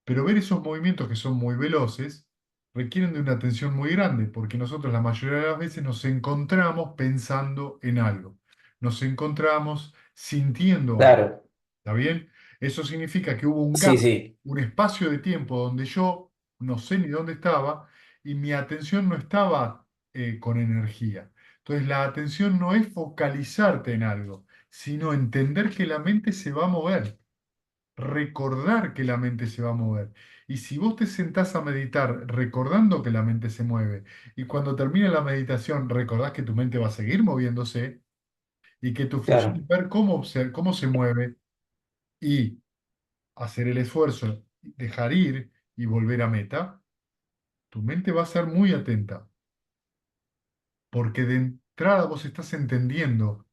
Pero ver esos movimientos que son muy veloces requieren de una atención muy grande, porque nosotros la mayoría de las veces nos encontramos pensando en algo. Nos encontramos sintiendo algo. Claro, ¿Está bien? Eso significa que hubo un sí, gap, sí, un espacio de tiempo donde yo no sé ni dónde estaba y mi atención no estaba con energía. Entonces, la atención no es focalizarte en algo, sino entender que la mente se va a mover. recordar que la mente se va a mover. Y si vos te sentás a meditar recordando que la mente se mueve, y cuando termina la meditación recordás que tu mente va a seguir moviéndose, y que tu función Claro. es ver cómo se mueve y hacer el esfuerzo, dejar ir y volver a meta, tu mente va a ser muy atenta, porque de entrada vos estás entendiendo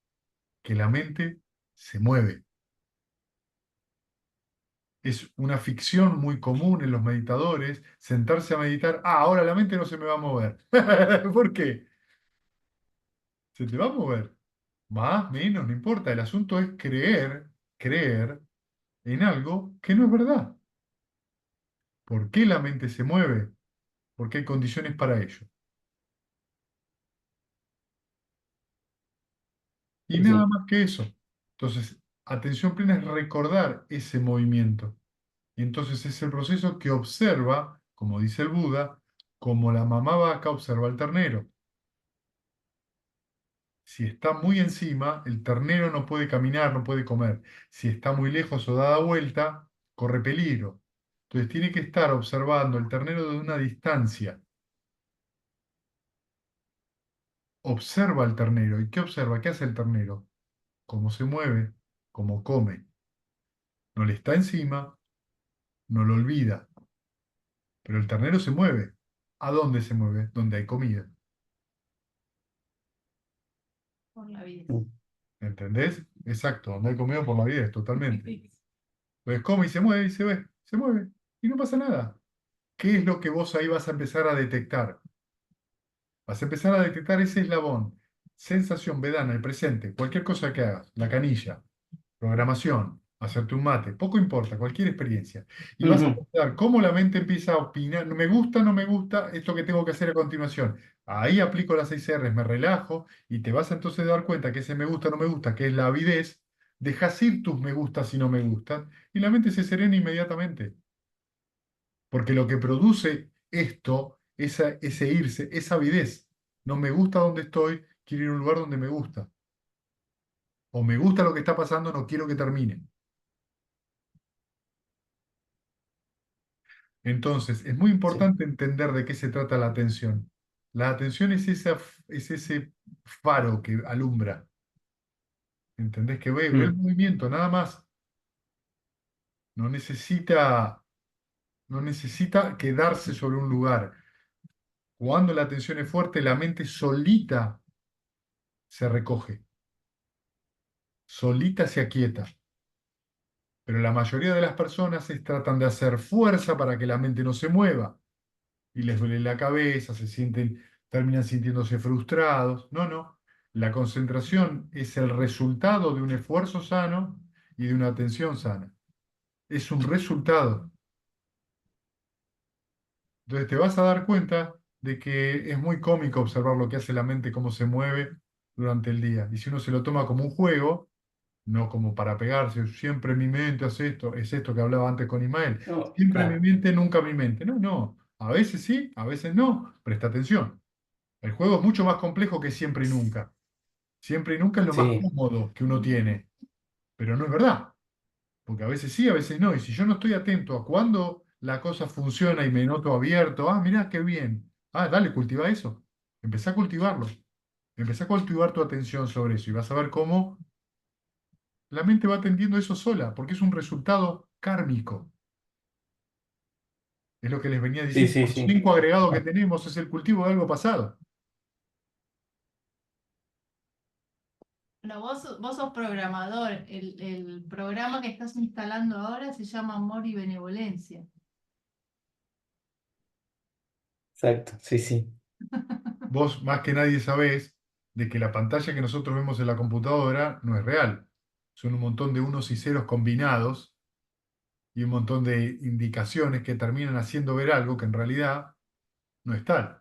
que la mente se mueve. Es una ficción muy común en los meditadores, sentarse a meditar, ahora la mente no se me va a mover. ¿Por qué? Se te va a mover. Más, menos, no importa. El asunto es creer en algo que no es verdad. ¿Por qué la mente se mueve? Porque hay condiciones para ello. Y Sí, nada sí. más que eso. Entonces, atención plena es recordar ese movimiento. Y entonces es el proceso que observa, como dice el Buda, como la mamá vaca observa al ternero. Si está muy encima, el ternero no puede caminar, no puede comer. Si está muy lejos o dada vuelta, corre peligro. Entonces tiene que estar observando el ternero de una distancia. Observa al ternero. ¿Y qué observa? ¿Qué hace el ternero? Cómo se mueve, cómo come. No le está encima, no lo olvida. Pero el ternero se mueve. ¿A dónde se mueve? Donde hay comida. Por la vida. Mm. ¿Entendés? Exacto, donde hay comida por la vida, totalmente. Pues come y se mueve y se mueve. Y no pasa nada. ¿Qué es lo que vos ahí vas a empezar a detectar? Vas a empezar a detectar ese eslabón, sensación, vedana, el presente, cualquier cosa que hagas, la canilla, programación, hacerte un mate, poco importa, cualquier experiencia. Y vas a Ujú. notar cómo la mente empieza a opinar, no me gusta, no me gusta esto que tengo que hacer a continuación. Ahí aplico las 6 R's, me relajo y te vas a entonces dar cuenta que ese me gusta, no me gusta, que es la avidez, dejas ir tus me gustas y no me gustan y la mente se serena inmediatamente. Porque lo que produce esto, ese irse, esa avidez. No me gusta donde estoy, quiero ir a un lugar donde me gusta. O me gusta lo que está pasando, no quiero que termine. Entonces, es muy Sí. importante entender de qué se trata la atención. La atención es ese faro que alumbra. ¿Entendés? Que ve el Mm. movimiento, nada más. No necesita, no necesita quedarse sobre un lugar. Cuando la atención es fuerte, la mente solita se recoge, solita se aquieta. Pero la mayoría de las personas tratan de hacer fuerza para que la mente no se mueva y les duele la cabeza, terminan sintiéndose frustrados. No, no. La concentración es el resultado de un esfuerzo sano y de una atención sana. Es un resultado. Entonces te vas a dar cuenta de que es muy cómico observar lo que hace la mente, cómo se mueve durante el día. Y si uno se lo toma como un juego, no como para pegarse, siempre mi mente hace esto, es esto que hablaba antes con Ismael, No, siempre mi claro. mente, nunca mi mente. No, no, a veces sí, a veces no, presta atención. El juego es mucho más complejo que siempre y nunca. Siempre y nunca es lo más Sí, cómodo que uno tiene, pero no es verdad, porque a veces sí, a veces no, y si yo no estoy atento a cuándo la cosa funciona y me noto abierto, mirá qué bien, dale, cultiva eso, empezá a cultivarlo, empezá a cultivar tu atención sobre eso y vas a ver cómo la mente va atendiendo eso sola, porque es un resultado kármico. Es lo que les venía sí, diciendo. sí, Los sí. 5 agregados que tenemos es el cultivo de algo pasado. Bueno, vos sos programador. El programa que estás instalando ahora se llama Amor y Benevolencia. Exacto, sí, sí. Vos más que nadie sabés de que la pantalla que nosotros vemos en la computadora no es real. Son un montón de unos y ceros combinados y un montón de indicaciones que terminan haciendo ver algo que en realidad no es tal.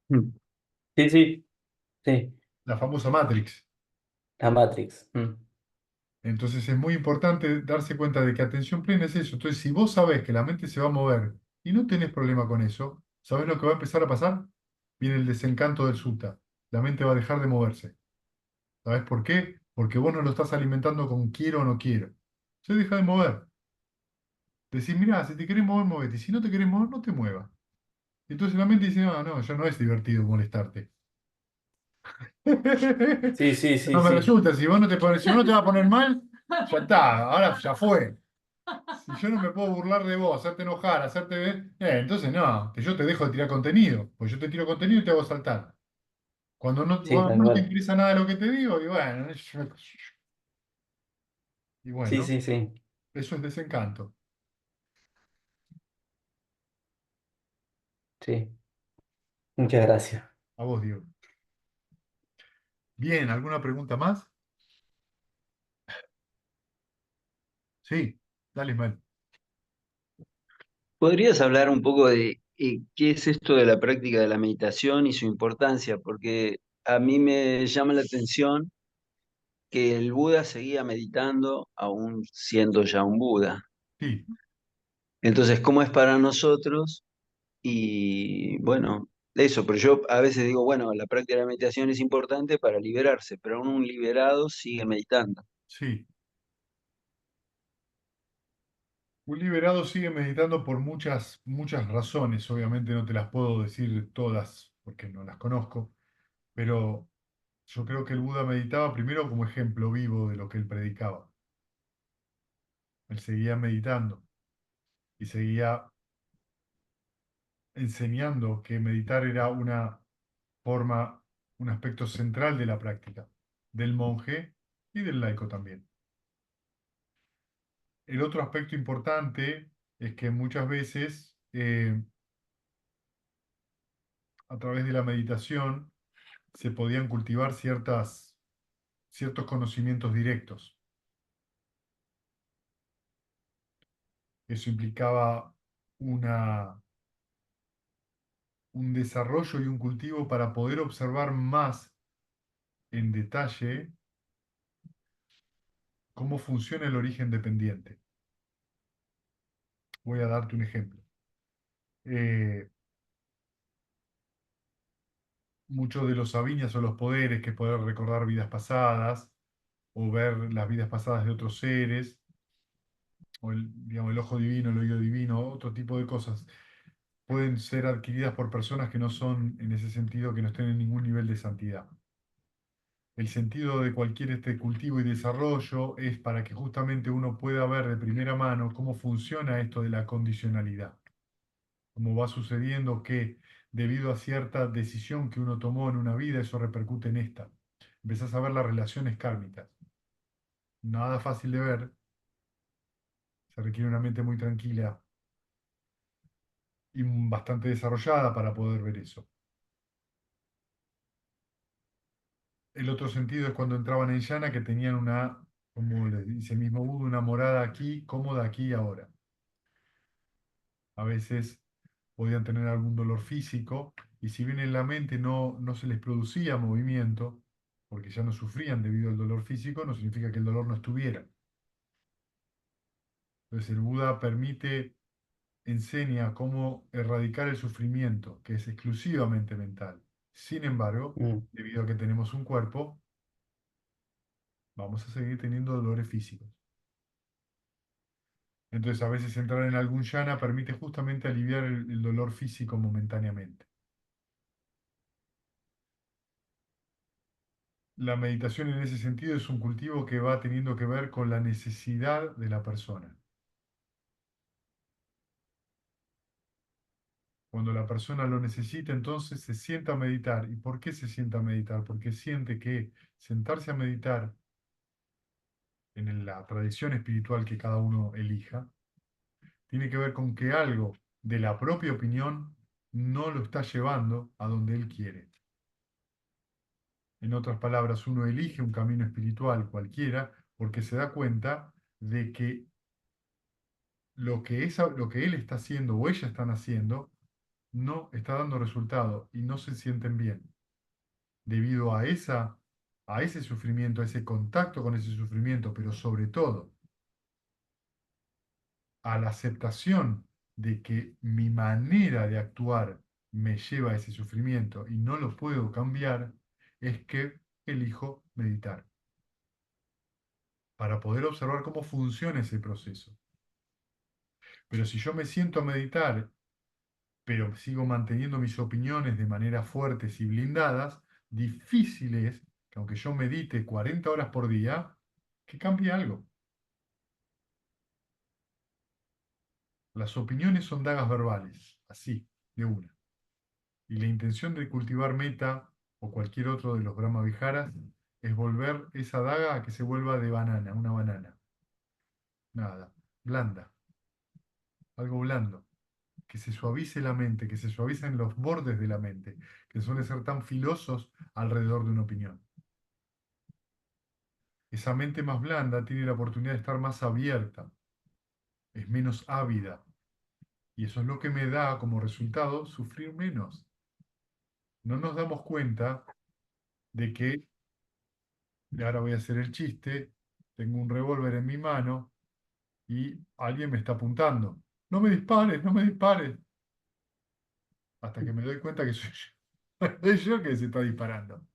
Mm. Sí, sí, sí. La famosa Matrix. La Matrix. Mm. Entonces es muy importante darse cuenta de que atención plena es eso. Entonces, si vos sabés que la mente se va a mover y no tenés problema con eso, ¿sabés lo que va a empezar a pasar? Viene el desencanto del sutta. La mente va a dejar de moverse. ¿Sabés por qué? Porque vos no lo estás alimentando con quiero o no quiero. Se deja de mover. Decís, mirá, si te querés mover, movete. Y si no te querés mover, no te muevas. Entonces la mente dice, no, no, ya no es divertido molestarte. Sí, sí, sí, No me sí. resulta, si vos no te pones, si vos no te vas a poner mal, ya está, ahora ya fue. Si yo no me puedo burlar de vos, hacerte enojar, hacerte ver, entonces no, que yo te dejo de tirar contenido, pues yo te tiro contenido y te hago saltar. Sí, Cuando tal no te cual. interesa nada de lo que te digo, y Sí, bueno, sí, sí. eso es desencanto. Sí. Muchas gracias. A vos, Diego. Bien, ¿alguna pregunta más? Sí, dale, Ismael. ¿Podrías hablar un poco de qué es esto de la práctica de la meditación y su importancia? Porque a mí me llama la atención que el Buda seguía meditando aún siendo ya un Buda. Sí, Entonces, ¿cómo es para nosotros? Y bueno, eso, pero yo a veces digo, bueno, la práctica de la meditación es importante para liberarse, pero aún un liberado sigue meditando. sí. Un liberado sigue meditando por muchas, muchas razones. Obviamente no te las puedo decir todas porque no las conozco, pero yo creo que el Buda meditaba primero como ejemplo vivo de lo que él predicaba. Él seguía meditando y seguía enseñando que meditar era una forma, un aspecto central de la práctica, del monje y del laico también. El otro aspecto importante es que muchas veces a través de la meditación se podían cultivar ciertos conocimientos directos. Eso implicaba una, un desarrollo y un cultivo para poder observar más en detalle cómo funciona el origen dependiente. Voy a darte un ejemplo. Eh, Muchos de los sabiñas o los poderes, que es poder recordar vidas pasadas o ver las vidas pasadas de otros seres, o digamos, el ojo divino, el oído divino, otro tipo de cosas, pueden ser adquiridas por personas que no son, en ese sentido, que no estén en ningún nivel de santidad. El sentido de cualquier cultivo y desarrollo es para que justamente uno pueda ver de primera mano cómo funciona esto de la condicionalidad, cómo va sucediendo que debido a cierta decisión que uno tomó en una vida, eso repercute en esta. Empezás a ver las relaciones kármicas. Nada fácil de ver, se requiere una mente muy tranquila y bastante desarrollada para poder ver eso. El otro sentido es cuando entraban en llana que tenían una, como les dice mismo Buda, una morada aquí, cómoda aquí y ahora. A veces podían tener algún dolor físico y si bien en la mente no se les producía movimiento, porque ya no sufrían debido al dolor físico, no significa que el dolor no estuviera. Entonces el Buda enseña cómo erradicar el sufrimiento, que es exclusivamente mental. Sin embargo, Mm. debido a que tenemos un cuerpo, vamos a seguir teniendo dolores físicos. Entonces, a veces entrar en algún yana permite justamente aliviar el dolor físico momentáneamente. La meditación en ese sentido es un cultivo que va teniendo que ver con la necesidad de la persona. Cuando la persona lo necesita, entonces se sienta a meditar. ¿Y por qué se sienta a meditar? Porque siente que sentarse a meditar en la tradición espiritual que cada uno elija, tiene que ver con que algo de la propia opinión no lo está llevando a donde él quiere. En otras palabras, uno elige un camino espiritual cualquiera porque se da cuenta de que lo que él está haciendo o ella están haciendo no está dando resultado y no se sienten bien. Debido a ese sufrimiento, a ese contacto con ese sufrimiento, pero sobre todo a la aceptación de que mi manera de actuar me lleva a ese sufrimiento y no lo puedo cambiar, es que elijo meditar. para poder observar cómo funciona ese proceso. Pero si yo me siento a meditar, pero sigo manteniendo mis opiniones de manera fuertes y blindadas, difícil es que aunque yo medite 40 horas por día, que cambie algo. Las opiniones son dagas verbales, así, de una. Y la intención de cultivar meta o cualquier otro de los Brahma Viharas es volver esa daga a que se vuelva de banana, una banana. Nada, blanda, algo blando, que se suavice la mente, que se suavicen los bordes de la mente, que suelen ser tan filosos alrededor de una opinión. Esa mente más blanda tiene la oportunidad de estar más abierta, es menos ávida, y eso es lo que me da como resultado sufrir menos. No nos damos cuenta de que, y ahora voy a hacer el chiste, tengo un revólver en mi mano y alguien me está apuntando. No me dispares, no me dispares. Hasta que me doy cuenta que soy yo. Soy yo el que se está disparando.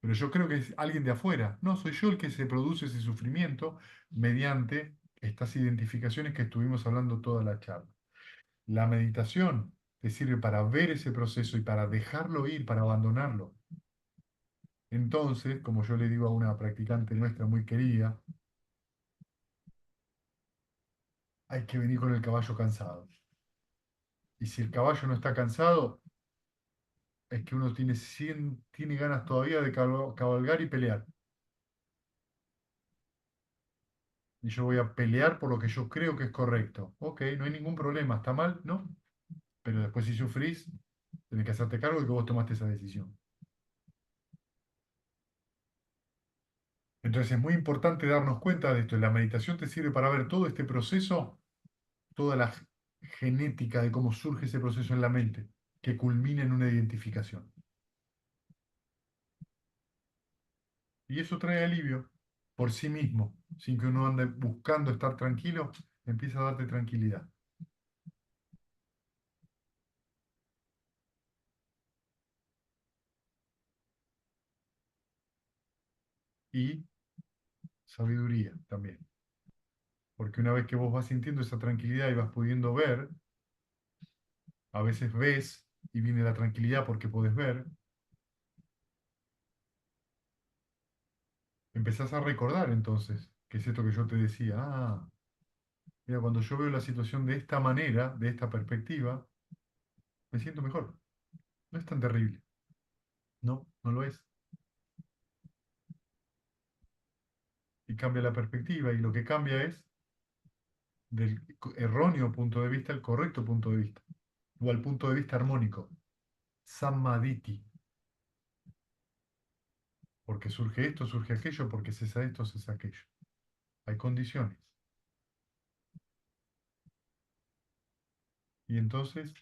Pero yo creo que es alguien de afuera. No, soy yo el que se produce ese sufrimiento mediante estas identificaciones que estuvimos hablando toda la charla. La meditación te sirve para ver ese proceso y para dejarlo ir, para abandonarlo. Entonces, como yo le digo a una practicante nuestra muy querida, hay que venir con el caballo cansado. Y si el caballo no está cansado, es que uno tiene ganas todavía de cabalgar y pelear. Y yo voy a pelear por lo que yo creo que es correcto. Ok, no hay ningún problema, ¿está mal? No. Pero después si sufrís, tenés que hacerte cargo de que vos tomaste esa decisión. Entonces es muy importante darnos cuenta de esto. La meditación te sirve para ver todo este proceso, toda la genética de cómo surge ese proceso en la mente, que culmina en una identificación. Y eso trae alivio por sí mismo, sin que uno ande buscando estar tranquilo, empieza a darte tranquilidad. Y sabiduría también. Porque una vez que vos vas sintiendo esa tranquilidad y vas pudiendo ver, a veces ves y viene la tranquilidad porque podés ver, empezás a recordar entonces, que es esto que yo te decía, mira, cuando yo veo la situación de esta manera, de esta perspectiva, me siento mejor. No es tan terrible. No, no lo es. Y cambia la perspectiva y lo que cambia es del erróneo punto de vista al correcto punto de vista, o al punto de vista armónico, Sammaditi, porque surge esto, surge aquello, porque cesa esto, cesa aquello. Hay condiciones. Y entonces,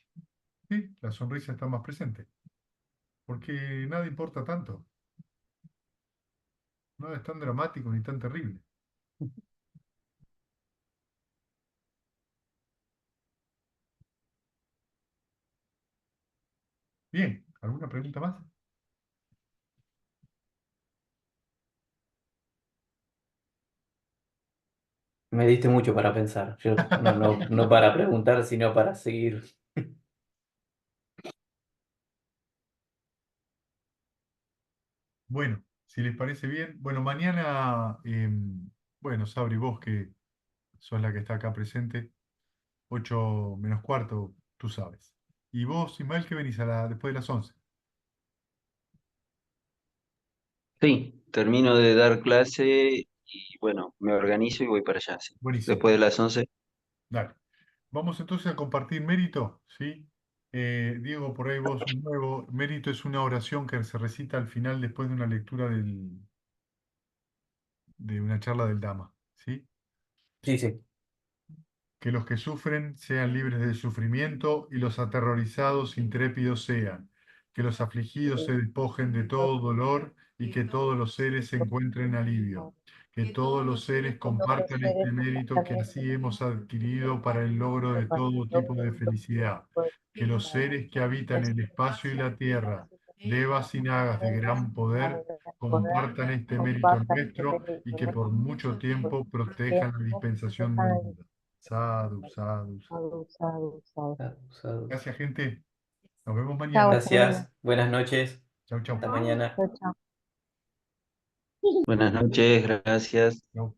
sí, la sonrisa está más presente, porque nada importa tanto, nada es tan dramático ni tan terrible. Bien, ¿alguna pregunta más? Me diste mucho para pensar. Yo no para preguntar, sino para seguir. Bueno, si les parece bien, bueno, mañana, bueno, Sabri, vos que sos la que está acá presente, 8 menos cuarto, tú sabes. Y vos, Ismael, que venís después de las 11. Sí, termino de dar clase y bueno, me organizo y voy para allá, sí. Buenísimo. Después de las 11. Dale. Vamos entonces a compartir mérito, ¿sí? Diego, por ahí vos un nuevo. Mérito es una oración que se recita al final después de una lectura de una charla del Dhamma, ¿sí? Sí, sí. Que los que sufren sean libres del sufrimiento y los aterrorizados intrépidos sean. Que los afligidos se despojen de todo dolor y que todos los seres encuentren alivio. Que todos los seres compartan este mérito que así hemos adquirido para el logro de todo tipo de felicidad. Que los seres que habitan el espacio y la tierra, devas y nagas de gran poder, compartan este mérito nuestro y que por mucho tiempo protejan la dispensación del mundo. Sadhu, sadhu, sadhu. Usado. Gracias, gente. Nos vemos Chao, mañana. Gracias, buenas noches, Chau, chau. hasta mañana. chao, chao. Buenas noches, gracias. Chau.